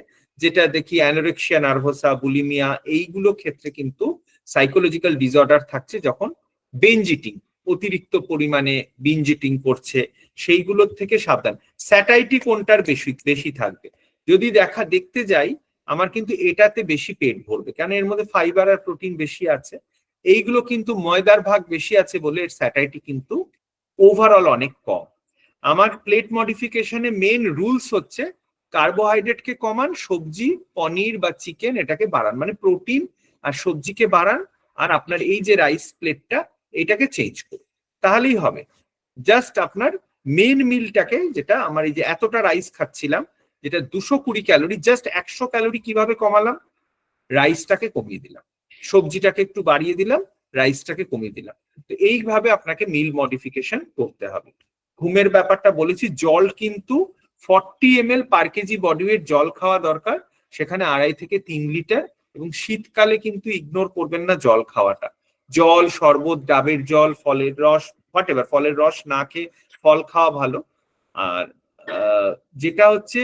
যেটা দেখি অ্যানোরেক্সিয়া নার্ভোসা, বুলিমিয়া, এইগুলো ক্ষেত্রে কিন্তু সাইকোলজিক্যাল ডিসঅর্ডার থাকছে, যখন বেঞ্জ ইটিং, অতিরিক্ত পরিমাণে বিঞ্জ ইটিং করছে, সেইগুলোর থেকে সাবধান। স্যাটাইটি কোনটার বেশি বেশি থাকবে যদি দেখতে যাই, আমার কিন্তু এটাতে বেশি পেট ভরবে, কারণ এর মধ্যে ফাইবার আর প্রোটিন বেশি আছে। এইগুলো কিন্তু ময়দার ভাগ বেশি আছে বলে এর স্যাটাইটি কিন্তু ওভারঅল অনেক কম। আমার প্লেট মডিফিকেশনে মেন রুলস হচ্ছে কার্বোহাইড্রেটকে কমান, সবজি, পনির বা চিকেন এটাকে বাড়ান, মানে প্রোটিন আর সবজিকে বাড়ান, আর আপনার এই যে রাইস প্লেটটা এটাকে চেঞ্জ করুন, তাহলেই হবে। জাস্ট আপনার মেন মিলটাকে, যেটা আমার এই যে এতটা রাইস খাচ্ছিলাম, যেটা 220 ক্যালোরি, জাস্ট 100 ক্যালোরি কিভাবে কমালাম? রাইসটাকে কমিয়ে দিলাম, সবজিটাকে একটু বাড়িয়ে দিলাম, রাইসটাকে কমিয়ে দিলাম। তো এইভাবে আপনাকে মিল মডিফিকেশন করতে হবে। ঘুমের ব্যাপারটা বলেছি, জল কিন্তু 40 ml পার কেজি বডি ওয়েট জল খাওয়া দরকার, সেখানে 2.5 থেকে 3 লিটার। এবং শীতকালে কিন্তু ইগনোর করবেন না জল খাওয়াটা, জল, শরবত, ডাবের জল, ফলের রস, হোয়াটএভার, ফলের রস না খেয়ে ফল খাওয়া ভালো। আর যেটা হচ্ছে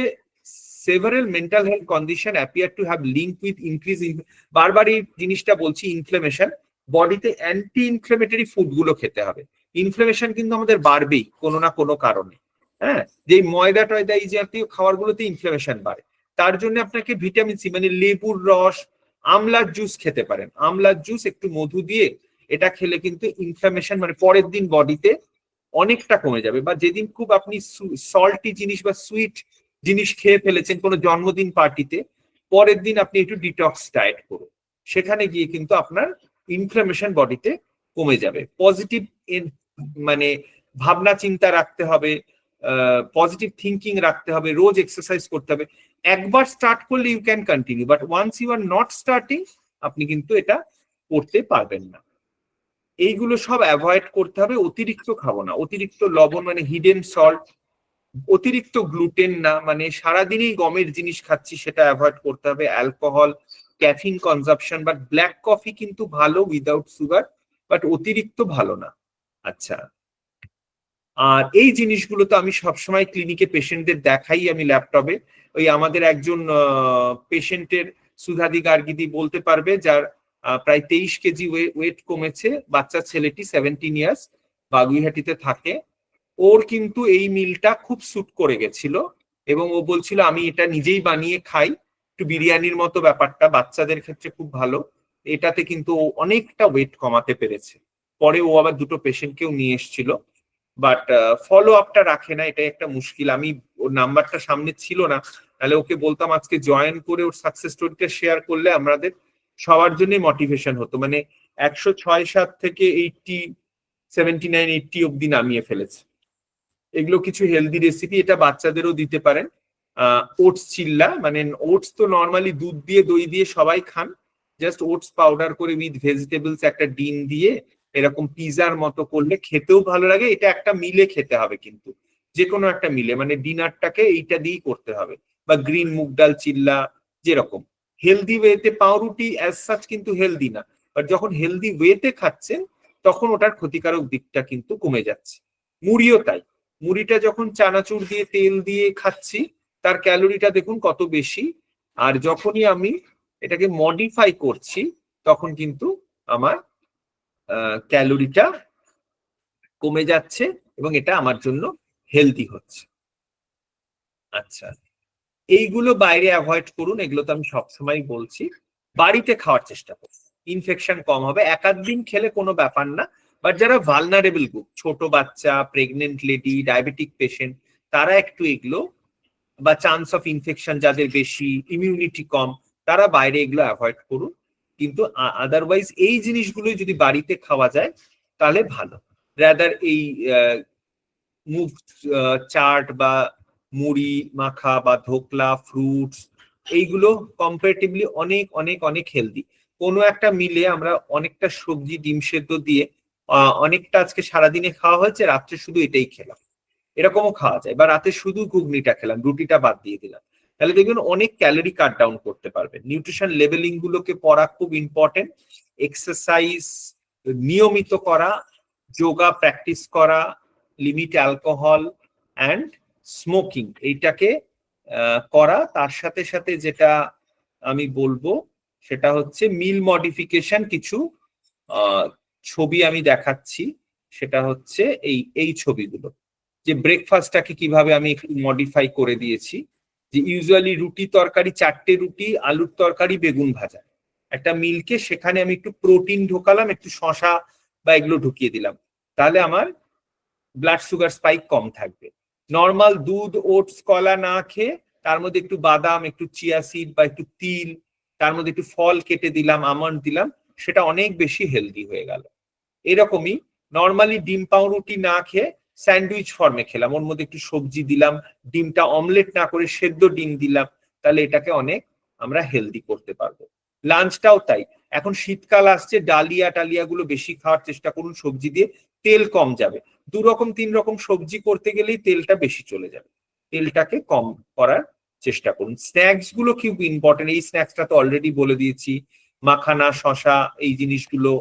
several mental health condition appear to have link with increase in, বারবার এই জিনিসটা বলছি, ইনফ্লেমেশন, বডিতে অ্যান্টি ইনফ্লেমেটরি ফুড গুলো খেতে হবে। ইনফ্লেমেশন কিন্তু আমাদের বাড়বেই কোনো না কোনো কারণে, হ্যাঁ, যে ময়দা টয়দা এই জাতীয় খাবার গুলোতে ইনফ্লেমেশন বাড়ে, তার জন্য আপনাকে ভিটামিন সি, মানে লেবুর রস, আমলার জুস খেতে পারেন, আমলার জুস একটু মধু দিয়ে, এটা খেলে কিন্তু ইনফ্লেমেশন মানে পরের দিন বডিতে অনেকটা কমে যাবে। বা যেদিন খুব আপনি সল্টি জিনিস বা সুইট জিনিস খেয়ে ফেলেছেন কোনো জন্মদিন পার্টিতে, পরের দিন আপনি একটু ডিটক্স ডায়েট করুন, সেখানে গিয়ে কিন্তু আপনার ইনফ্লামেশন বডিতে কমে যাবে। পজিটিভ মানে ভাবনা চিন্তা রাখতে হবে, পজিটিভ থিঙ্কিং রাখতে হবে, রোজ এক্সারসাইজ করতে হবে। একবার স্টার্ট করলে you can continue, but once you are not starting, আপনি কিন্তু এটা করতে পারবেন না। এইগুলো সব অ্যাভয়েড করতে হবে। অতিরিক্ত খাবো না, অতিরিক্ত লবণ মানে হিডেন সল্ট, অতিরিক্ত গ্লুটেন না, মানে সারাদিনই গমের জিনিস খাচ্ছি সেটা অ্যাভয়েড করতে হবে। Alcohol, caffeine consumption, but black coffee কিন্তু ভালো উইদাউট সুগার, বাট অতিরিক্ত ভালো না। আচ্ছা, আর এই জিনিসগুলো তো আমি সবসময় ক্লিনিকে পেশেন্টদের দেখাই, আমি ল্যাপটপে। ওই আমাদের একজন পেশেন্টের সুধাদি গার্গিদি বলতে পারবে, যার প্রায় 23 কেজি ওয়েট কমেছে, বাচ্চা ছেলেটি 17 ইয়ার্স, বাগুইহাটিতে থাকে। ওর কিন্তু এই মিলটা খুব স্যুট করে গেছিল, এবং ও বলছিল আমি এটা নিজেই বানিয়ে খাই, একটু বিরিয়ানির মতো ব্যাপারটা, বাচ্চাদের ক্ষেত্রে খুব ভালো। এটাতে কিন্তু ও অনেকটা ওয়েট কমাতে পেরেছে। পরে ও আবার 2টো পেশেন্টকেও নিয়ে এসেছিল, বাট ফলো আপটা রাখে না, এটা একটা মুশকিল। আমি ওর নাম্বারটা সামনে ছিল না, তাহলে ওকে বলতাম আজকে জয়েন করে ওর সাকসেস স্টোরিটা শেয়ার করলে আমাদের সবার জন্যই মোটিভেশন হতো। মানে 106-7 থেকে 80, 79, 80 অব্দি নামিয়ে ফেলেছে। এগুলো কিছু হেলদি রেসিপি, এটা বাচ্চাদেরও দিতে পারেন। ওটস চিল্লা, মানে ওটস তো নর্মালি দুধ দিয়ে দই দিয়ে সবাই খান, জাস্ট ওটস পাউডার করে উইথ ভেজিটেবলস, একটা ডিম দিয়ে এরকম পিজার মতো করলে খেতেও ভালো লাগে। এটা একটা মিলে খেতে হবে, কিন্তু যে কোনো একটা মিলে, মানে ডিনারটাকে এইটা দিয়েই করতে হবে। বা গ্রিন মুগ ডাল চিল্লা, যেরকম হেলদি ওয়েতে, পাউরুটি অ্যাজ সাচ কিন্তু হেলদি না, বাট যখন হেলদি ওয়েতে খাচ্ছেন তখন ওটার ক্ষতিকারক দিকটা কিন্তু কমে যাচ্ছে। মুড়িও তাই, মুড়িটা যখন চানাচুর দিয়ে তেল দিয়ে খাচ্ছি তার ক্যালোরিটা দেখুন কত বেশি, আর যখনই আমি এটাকে মডিফাই করছি তখন কিন্তু আমার ক্যালোরিটা কমে যাচ্ছে, এবং এটা আমার জন্য হেলদি হচ্ছে। আচ্ছা, এইগুলো বাইরে অ্যাভয়েড করুন, এগুলো তো আমি সবসময় বলছি। বাড়িতে খাওয়ার চেষ্টা করুন, ইনফেকশন কম হবে। 1-8 দিন খেলে কোনো ব্যাপার না, বাট যারা ভালনারেবল গ্রুপ, ছোট বাচ্চা, প্রেগনেন্ট লেডি, ডায়াবেটিক পেশেন্ট, তারা একটু এগুলো, বা চান্স অফ ইনফেকশন যাদের বেশি, ইমিউনিটি কম, তারা বাইরে এগুলো অ্যাভয়েড করুন। কিন্তু আদারওয়াইজ এই জিনিসগুলো যদি বাড়িতে খাওয়া যায় তাহলে ভালো। রাদার এই মুগ চাট বা মুড়ি মাখা বা ধোকলা, ফ্রুটস, এইগুলো কম্পারেটিভলি অনেক অনেক অনেক হেলদি। কোনো একটা মিলে আমরা অনেকটা সবজি, ডিম সেদ্ধ দিয়ে অনেকটা আজকে সারাদিনে খাওয়া হয়েছে, রাত্রে শুধু এটাই খেলাম, এরকমও খাওয়া যায়। বা রাতে শুধু ঘুগনিটা খেলাম, রুটিটা বাদ দিয়ে দিলাম, তাহলে দেখবেন অনেক ক্যালোরি কাট ডাউন করতে পারবেন। নিউট্রিশন লেবেলিং গুলোকে পড়া খুব ইম্পর্টেন্ট। এক্সারসাইজ নিয়মিত করা, যোগা প্র্যাকটিস করা, লিমিট অ্যালকোহল অ্যান্ড স্মোকিং এইটাকে করা। তার সাথে সাথে যেটা আমি বলবো সেটা হচ্ছে মিল মডিফিকেশন। কিছু ছবি আমি দেখাচ্ছি, সেটা হচ্ছে এই ছবিগুলো, যে ব্রেকফাস্টটাকে কিভাবে আমি একটু মডিফাই করে দিয়েছি। যে ইউজুয়ালি রুটি তরকারি, 4টে রুটি, আলুর তরকারি, বেগুন ভাজা, একটা মিলকে সেখানে আমি একটু প্রোটিন ঢোকালাম, একটু শশা বা এগুলো ঢুকিয়ে দিলাম, তাহলে আমার ব্লাড সুগার স্পাইক কম থাকবে। নর্মাল দুধ, ওটস, কলা না খেয়ে তার মধ্যে একটু বাদাম, একটু চিয়া সিড বা একটু তিল, তার মধ্যে একটু ফল কেটে দিলাম, আমন্ড দিলাম, সেটা অনেক বেশি হেলদি হয়ে গেল। এরকমই নর্মালি ডিম পাউরুটি না খেয়ে স্যান্ডউইচ ফর্মে খেলাম, ওর মধ্যে একটু সবজি দিলাম, ডিমটা অমলেট না করে সেদ্ধ ডিম দিলাম, তাহলে এটাকে অনেক আমরা হেলদি করতে পারবো। লাঞ্চটাও তাই, এখন শীতকাল আসছে, ডালিয়া টালিয়া গুলো বেশি খাওয়ার চেষ্টা করুন, সবজি দিয়ে, তেল কম যাবে। 2-3 রকম সবজি করতে গেলেই তেলটা বেশি চলে যাবে, তেলটাকে কম করার চেষ্টা করুন। স্ন্যাক্স গুলো খুব ইম্পর্টেন্ট, এই স্ন্যাক্সটা তো অলরেডি বলে দিয়েছি, মাখানা, শশা, এই জিনিসগুলো।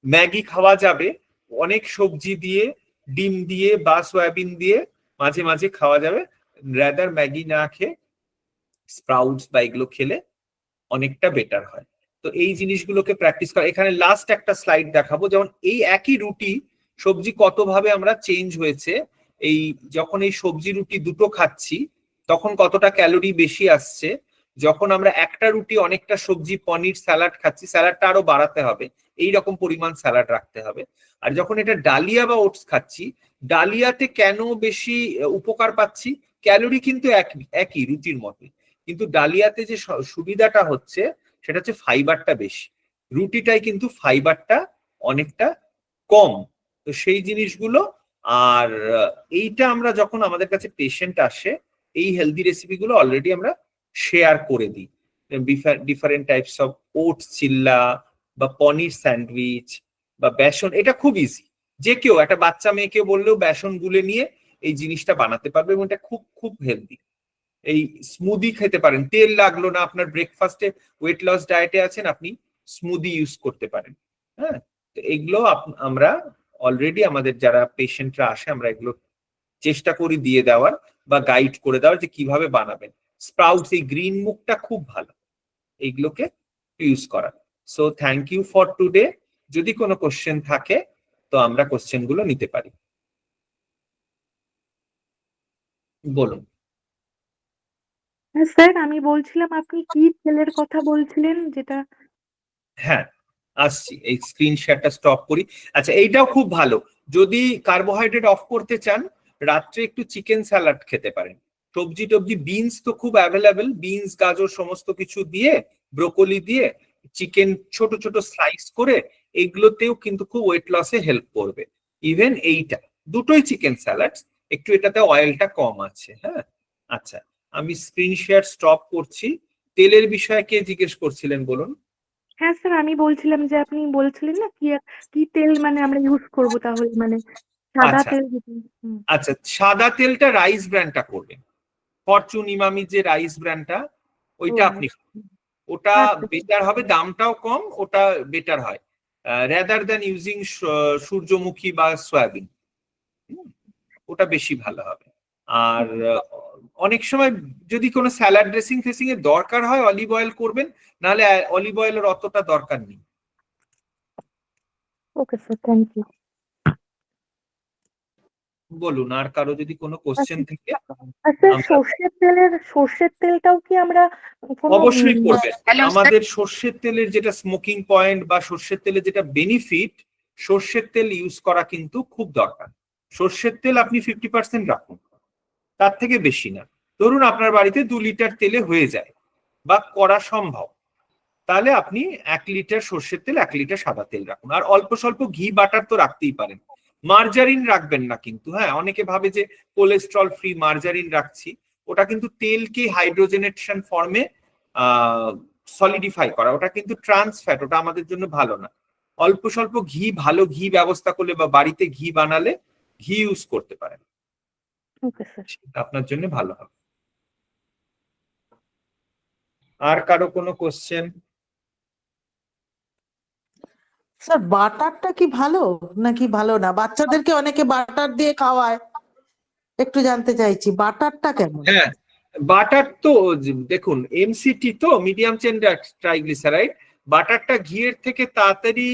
ম্যাগি খাওয়া যাবে অনেক সবজি দিয়ে, ডিম দিয়ে বা সয়াবিন দিয়ে মাঝে মাঝে খাওয়া যাবে, রাদার ম্যাগি না খেয়ে স্প্রাউটস বা এগুলো খেলে অনেকটা বেটার হয়। তো এই জিনিসগুলোকে প্র্যাকটিস করা। এখানে লাস্ট একটা স্লাইড দেখাবো, যেমন এই একই রুটি সবজি কতভাবে আমরা চেঞ্জ হয়েছে। এই যখন এই সবজি রুটি দুটো খাচ্ছি তখন কতটা ক্যালোরি বেশি আসছে, যখন আমরা একটা রুটি অনেকটা সবজি, পনির, স্যালাড খাচ্ছি, স্যালাডটা আরো বাড়াতে হবে, এই রকম পরিমাণ স্যালাড রাখতে হবে। আর যখন এটা ডালিয়া বা ওটস খাচ্ছি, ডালিয়াতে কেন বেশি উপকার পাচ্ছি, ক্যালোরি কিন্তু একই রুটির মতোই, কিন্তু ডালিয়াতে যে সুবিধাটা হচ্ছে সেটা হচ্ছে ফাইবারটা বেশি, রুটিটাই কিন্তু ফাইবারটা অনেকটা কম। তো সেই জিনিসগুলো। আর এইটা আমরা যখন আমাদের কাছে পেশেন্ট আসে, এই হেলদি রেসিপিগুলো অলরেডি আমরা শেয়ার করে দিই। ডিফারেন্ট টাইপস অফ ওটস চিল্লা বা পনির স্যান্ডউইচ বা বেসন, এটা খুব ইজি, যে কেউ, একটা বাচ্চা মেয়েকে বললেও বেসন গুলে নিয়ে এই জিনিসটা বানাতে পারবে, এবং এটা খুব খুব হেলদি। এই স্মুদি খেতে পারেন, তেল লাগলো না আপনার ব্রেকফাস্টে, ওয়েট লস ডায়েটে আছেন, আপনি স্মুদি ইউজ করতে পারেন। হ্যাঁ, তো এগুলো আমরা অলরেডি আমাদের যারা পেশেন্টরা আসে আমরা এগুলো চেষ্টা করি দিয়ে দেওয়ার বা গাইড করে দেওয়ার যে কিভাবে বানাবেন। স্প্রাউটস, এই গ্রিন মুখটা খুব ভালো, এইগুলোকে ইউজ করা। So thank you for today. যদি কোনো কোশ্চেন থাকে তো আমরা কোশ্চেন গুলো নিতে পারি, বলুন। হ্যাঁ স্যার, আমি বলছিলাম আপনি কি তেলের কথা বলছিলেন যেটা? হ্যাঁ, আসছি, এই স্ক্রিন শেয়ারটা স্টপ করি। আচ্ছা, এইটাও খুব ভালো, যদি কার্বোহাইড্রেট অফ করতে চান রাত্রে একটু চিকেন স্যালাড খেতে পারেন। সবজি টবজি, বিনস তো খুব অ্যাভেলেবেল, বিনস, গাজর সমস্ত কিছু দিয়ে, ব্রোকলি দিয়ে চিকেন ছোট ছোট স্লাইস করে, এগুলোতেও কিন্তু খুব ওয়েট লসে হেল্প করবে। ইভেন এইটা দুটোই চিকেন স্যালাড, একটু এটাতে অয়েলটা কম আছে। হ্যাঁ, আচ্ছা, আমি স্ক্রিন শেয়ার স্টপ করছি। তেলের বিষয়ে কে জিজ্ঞেস করছিলেন বলুন? হ্যাঁ স্যার, আমি বলছিলাম যে আপনি বলছিলেন না কি কি তেল মানে আমরা ইউজ করব তাহলে, মানে সাদা আচ্ছা তেল যেটা। আচ্ছা, সাদা তেলটা রাইস ব্র্যান্ডটা করবেন, ফরচুন ইমামি যে রাইস ব্র্যান্ডটা, ও ওইটা আপনি, ওটা আচ্ছা বেটার হবে, দামটাও কম, ওটা বেটার হয় রেদার দ্যান ইউজিং সূর্যমুখী বা সয়াবিন, ওটা বেশি ভালো হবে। আর অনেক সময় যদি কোনো স্যালাড ড্রেসিং ফেসিং এর দরকার হয় অলিভ অয়েল করবেন, নাহলে অলিভ অয়েলের অতটা দরকার নেই। Okay sir, thank you. বলুন, আর কারো যদি কোনো কোশ্চেন থেকে। স্যার, আমরা সর্ষের তেলটাও কি আমরা কোনো অবশ্যই করবেন। Hello sir. আমাদের সর্ষের তেলের যেটা স্মোকিং পয়েন্ট বা সর্ষের তেলের যেটা বেনিফিট, সর্ষের তেল ইউজ করা কিন্তু খুব দরকার। সর্ষের তেল আপনি 50% রাখুন, তার থেকে বেশি না। ধরুন আপনার বাড়িতে 2 লিটার তেলে হয়ে যায় বা করা সম্ভব, তাহলে আপনি 1 লিটার সর্ষের তেল, 1 লিটার সাদা তেল রাখুন। আর অল্প স্বল্প ঘি বাটার তো রাখতেই পারেন, মার্জারিন রাখবেন না কিন্তু। হ্যাঁ, অনেকে ভাবে যে কোলেস্ট্রল ফ্রি মার্জারিন রাখছি, ওটা কিন্তু তেলকে হাইড্রোজেনেশন ফর্মে সলিডিফাই করা, ওটা কিন্তু ট্রান্স ফ্যাট, ওটা আমাদের জন্য ভালো না। অল্প স্বল্প ঘি, ভালো ঘি ব্যবস্থা করলে বা বাড়িতে ঘি বানালে ঘি ইউজ করতে পারেন, ওকে স্যার। সেটা আপনার জন্য ভালো হবে। আর কারো কোনো কোশ্চেন? স্যার বাটারটা কি ভালো নাকি ভালো না? বাচ্চাদেরকে অনেকে বাটার দিয়ে খাওয়ায়, একটু জানতে চাইছি বাটারটা কেমন? হ্যাঁ, বাটার তো দেখুন এমসিটি তো মিডিয়াম চেন ট্রাইগ্লিসারাইড, বাটারটা ঘিয়ের থেকে তাড়াতাড়ি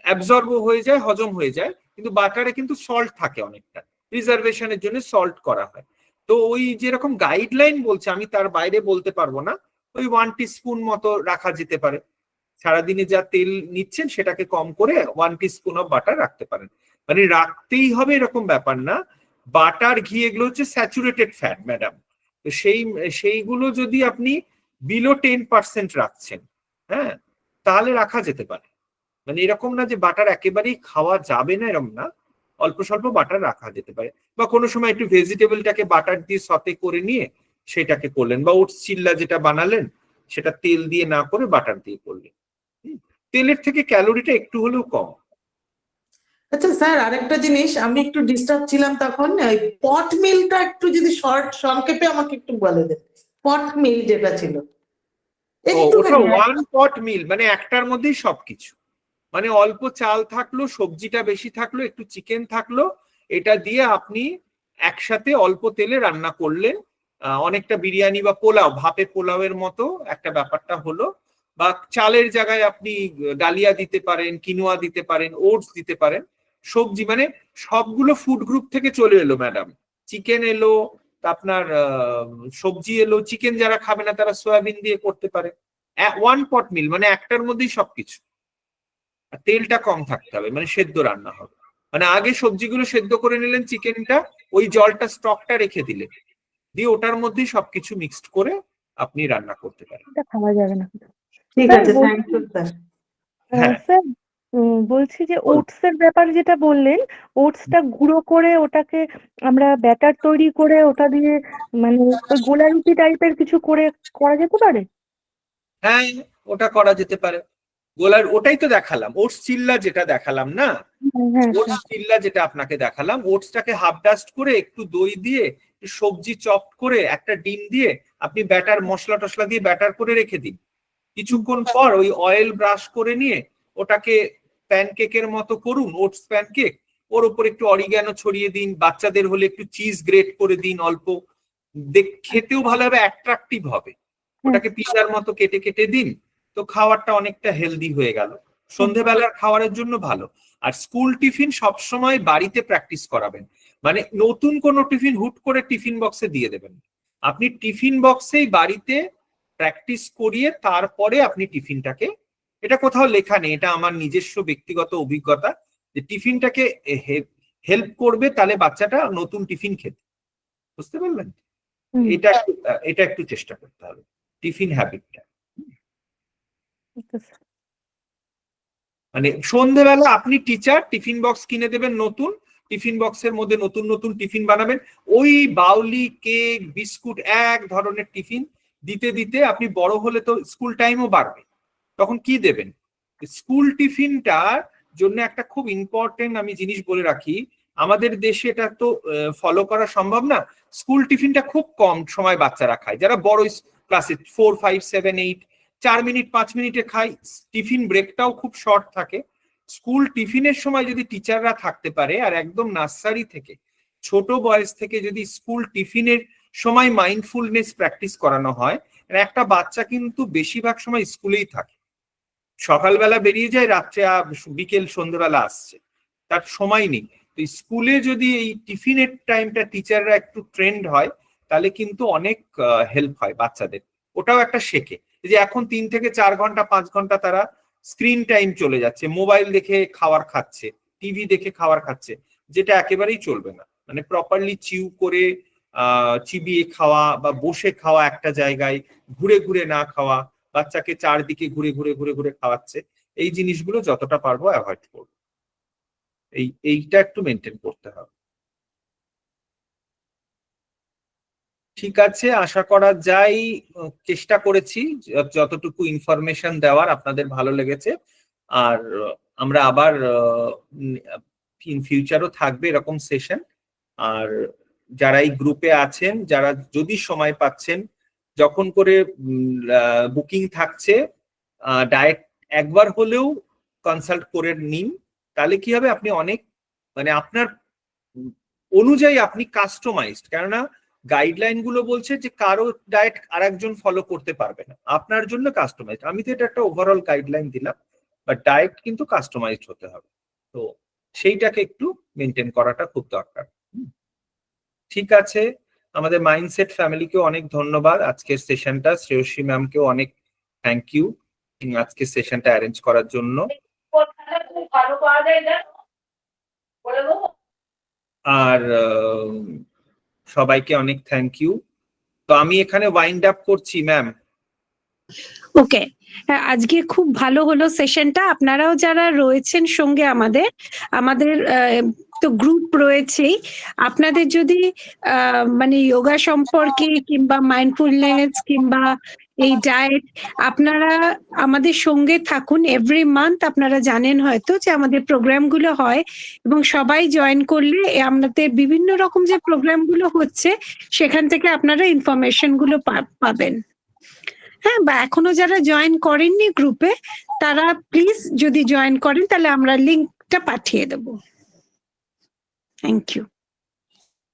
অ্যাবজর্ব হয়ে যায়, হজম হয়ে যায়, কিন্তু বাটারে কিন্তু সল্ট থাকে অনেকটা, প্রিজারভেশনের জন্য সল্ট করা হয়। তো ওই যেরকম গাইডলাইন বলছে, আমি তার বাইরে বলতে পারবো না, ওই 1 টিস্পুন মতো রাখা যেতে পারে। সারাদিনে যা তেল নিচ্ছেন সেটাকে কম করে 1 টিস্পুন অফ বাটার রাখতে পারেন। মানে রাখতেই হবে এরকম ব্যাপার না। বাটার, ঘি এগুলো হচ্ছে স্যাচুরেটেড ফ্যাট ম্যাডাম, তো সেইগুলো যদি আপনি বিলো 10% রাখছেন, হ্যাঁ, তাহলে রাখা যেতে পারে। মানে এরকম না যে বাটার একেবারেই খাওয়া যাবে না, এরকম না, অল্প স্বল্প বাটার রাখা যেতে পারে। বা কোনো সময় একটু ভেজিটেবলটাকে বাটার দিয়ে সতে করে নিয়ে সেটাকে করলেন, বা ওটস চিল্লা যেটা বানালেন সেটা তেল দিয়ে না করে বাটার দিয়ে করলেন। তেলের থেকে ক্যালোরিটা একটু হলেও কম। আচ্ছা স্যার, আরেকটা জিনিস, আমি একটু ডিস্টার্ব ছিলাম তখন, ওই পট মিলটা একটু যদি সংক্ষেপে আমাকে একটু বলে দেন। পট মিল যেটা ছিল ওটা একটুখানি। 1 পট মিল, মানে একটার মধ্যেই সবকিছু, মানে অল্প চাল থাকলো, সবজিটা বেশি থাকলো, একটু চিকেন থাকলো, এটা দিয়ে আপনি একসাথে অল্প তেলে রান্না করলেন, অনেকটা বিরিয়ানি বা পোলাও, ভাপে পোলাওয়ের মতো একটা ব্যাপারটা হলো। বা চালের জায়গায় আপনি ডালিয়া দিতে পারেন, কিনোয়া দিতে পারেন, ওটস দিতে পারেন, সবজি, মানে সবগুলো ফুড গ্রুপ থেকে চলে এলো ম্যাডাম। চিকেন এলো, আপনার সবজি এলো, চিকেন যারা খাবে না তারা সয়াবিন দিয়ে করতে পারে। 1 পট মিল মানে একটার মধ্যেই সবকিছু। আর তেলটা কম থাকতে হবে, মানে সেদ্ধ রান্না হবে। মানে আগে সবজিগুলো সেদ্ধ করে নিলেন, চিকেনটা ওই জলটা স্টকটা রেখে দিলেন, দিয়ে ওটার মধ্যেই সবকিছু মিক্সড করে আপনি রান্না করতে পারেন। এটা খাওয়া যাবে না। ঠিক স্যার আছে, থ্যাংক বলছি, ইউ স্যার। হ্যাঁ, স্যার বলছি যে বলুন। ওটস এর ব্যাপারে যেটা বললেন, ওটসটা গুঁড়ো করে ওটাকে আমরা ব্যাটার তৈরি করে ওটা দিয়ে মানে ওই গোলা রুটি টাইপের কিছু করে করা যেতে পারে? হ্যাঁ, ওটা করা যেতে পারে। গোলার ওটাই তো দেখালাম, ওটস চিল্লা যেটা দেখালাম না, হ্যাঁ হ্যাঁ ওটস চিল্লা যেটা আপনাকে দেখালাম, ওটসটাকে হাফ ডাস্ট করে একটু দই দিয়ে, একটু সবজি চপ করে, একটা ডিম দিয়ে আপনি ব্যাটার মশলা টশলা দিয়ে ব্যাটার করে রেখে দিন। কিছুক্ষণ পর ওই অয়েল ব্রাশ করে নিয়ে ওটাকে প্যানকেকের মতো করুন, ওটস প্যানকেক, ওর উপর একটু অরিগ্যানো ছড়িয়ে দিন, বাচ্চাদের হলে একটু চিজ গ্রেট করে দিন অল্প, খেতেও ভালো হবে, অ্যাট্রাকটিভ হবে। ওটাকে পিজার মতো কেটে কেটে দিন, তো খাবারটা অনেকটা হেলদি হয়ে গেল, সন্ধেবেলার খাবারের জন্য ভালো। আর স্কুল টিফিন সবসময় বাড়িতে প্র্যাকটিস করাবেন, মানে নতুন কোনো টিফিন হুট করে টিফিন বক্সে দিয়ে দেবেন, আপনি টিফিন বক্সেই বাড়িতে প্র্যাকটিস করিয়ে তারপরে আপনি টিফিনটাকে, এটা কোথাও লেখা নেই, এটা আমার নিজস্ব ব্যক্তিগত অভিজ্ঞতা, যে টিফিনটাকে হেল্প করবে তাহলে বাচ্চাটা নতুন টিফিন খেতে, বুঝতে পারলেন? হুম, এটা একটু চেষ্টা করতে হবে টিফিন হ্যাবিটটা। ঠিক আছে। মানে সন্ধেবেলা আপনি টিচার টিফিন বক্স কিনে দেবেন নতুন, টিফিন বক্সের মধ্যে নতুন নতুন টিফিন বানাবেন, ওই বাউলি কেক বিস্কুট এক ধরনের টিফিন দিতে দিতে আপনি বড় হলে তো স্কুল টাইমও বাড়বে, তখন কি দেবেন? স্কুল টিফিনটার জন্য একটা খুব ইম্পর্টেন্ট আমি জিনিস বলে রাখি, আমাদের দেশে এটা তো ফলো করা সম্ভব না, স্কুল টিফিনটা খুব কম সময় বাচ্চারা খায়, যারা বড় ক্লাসে 4, 5, 7, 8, 4 মিনিট 5 মিনিটে খায়, টিফিন ব্রেকটাও খুব শর্ট থাকে। স্কুল টিফিনের সময় যদি টিচাররা থাকতে পারে, আর একদম নার্সারি থেকে ছোট বয়স থেকে যদি স্কুল টিফিনের সময় মাইন্ডফুলনেস প্র্যাকটিস করানো হয়, একটা বাচ্চা কিন্তু বেশিরভাগ সময় স্কুলেই থাকে, সকালবেলা বেরিয়ে যায়, রাত্রে বিকেল সন্ধ্যেবেলা আসছে, তার সময় নেই। তো স্কুলে যদি এই টিফিনের টাইমটা টিচাররা একটু ট্রেন্ড হয়, তাহলে কিন্তু অনেক হেল্প হয় বাচ্চাদের, ওটাও একটা শেখে। যে এখন 3 থেকে 4 ঘন্টা 5 ঘন্টা তারা স্ক্রিন টাইম চলে যাচ্ছে, মোবাইল দেখে খাবার খাচ্ছে, টিভি দেখে খাবার খাচ্ছে, যেটা একেবারেই চলবে না। মানে প্রপারলি চিউ করে চিবিয়ে খাওয়া বা বসে খাওয়া একটা জায়গায়, ঘুরে ঘুরে না খাওয়া, বাচ্চাকে চারদিকে ঘুরে ঘুরে ঘুরে ঘুরে খাওয়াচ্ছে, এই জিনিসগুলো যতটা পারবো অ্যাভয়েড করবো, এইটা একটু মেনটেন করতে হবে। ঠিক আছে, আশা করা যায় চেষ্টা করেছি যতটুকু ইনফরমেশন দেওয়ার আপনাদের ভালো লেগেছে। আর আমরা আবার ইন ফিউচারও থাকবে এরকম সেশন। আর যারা এই গ্রুপে আছেন, যারা যদি সময় পাচ্ছেন, যখন করে বুকিং থাকছে ডায়েট একবার হলেও কনসাল্ট করে নিন। তাহলে কি হবে, আপনি অনেক মানে আপনার অনুযায়ী আপনি কাস্টমাইজড, কেননা গাইডলাইন গুলো বলছে যে কারো ডায়েট আরেকজন ফলো করতে পারবে না, আপনার জন্য কাস্টমাইজড। আমি তো এটা একটা ওভারঅল গাইডলাইন দিলাম, বাট ডায়েট কিন্তু কাস্টমাইজড হতে হবে। তো সেইটাকে একটু মেনটেন করাটা খুব দরকার। ঠিক আছে, আমাদের মাইন্ডসেট ফ্যামিলিকেও অনেক ধন্যবাদ। আজকের সেশনটা শ্রেয়সী ম্যামকেও অনেক থ্যাংক ইউ আজকের সেশনটা অ্যারেঞ্জ করার জন্য। আর সবাইকে অনেক থ্যাংক ইউ। তো আমি এখানে ওয়াইন্ড আপ করছি ম্যাম। ওকে, আজকে খুব ভালো হলো সেশনটা। আপনারাও যারা রয়েছেন সঙ্গে আমাদের তো গ্রুপ রয়েছেই, আপনাদের যদি মানে যোগা সম্পর্কে কিংবা মাইন্ডফুলনেস কিংবা এই ডায়েট, আপনারা আমাদের সঙ্গে থাকুন। এভরি মান্থ আপনারা জানেন হয়তো যে আমাদের প্রোগ্রামগুলো হয়, এবং সবাই জয়েন করলে আমাদের বিভিন্ন রকম যে প্রোগ্রামগুলো হচ্ছে সেখান থেকে আপনারা ইনফরমেশন গুলো পাবেন। হ্যাঁ, বা এখনো যারা জয়েন করেননি গ্রুপে, তারা প্লিজ যদি জয়েন করেন তাহলে আমরা লিংকটা পাঠিয়ে দেব। Thank you.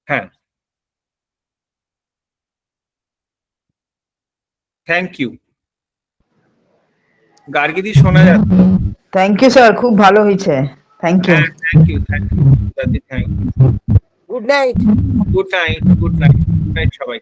হ্যাঁ, থ্যাংক ইউ। গার্গিদি শোনা যাচ্ছে? থ্যাংক ইউ স্যার, খুব ভালো হয়েছে, থ্যাংক ইউ। হ্যাঁ, থ্যাংক ইউ, থ্যাংক ইউ দাদি, thank you. Good night. Good night, good night, good night সবাই।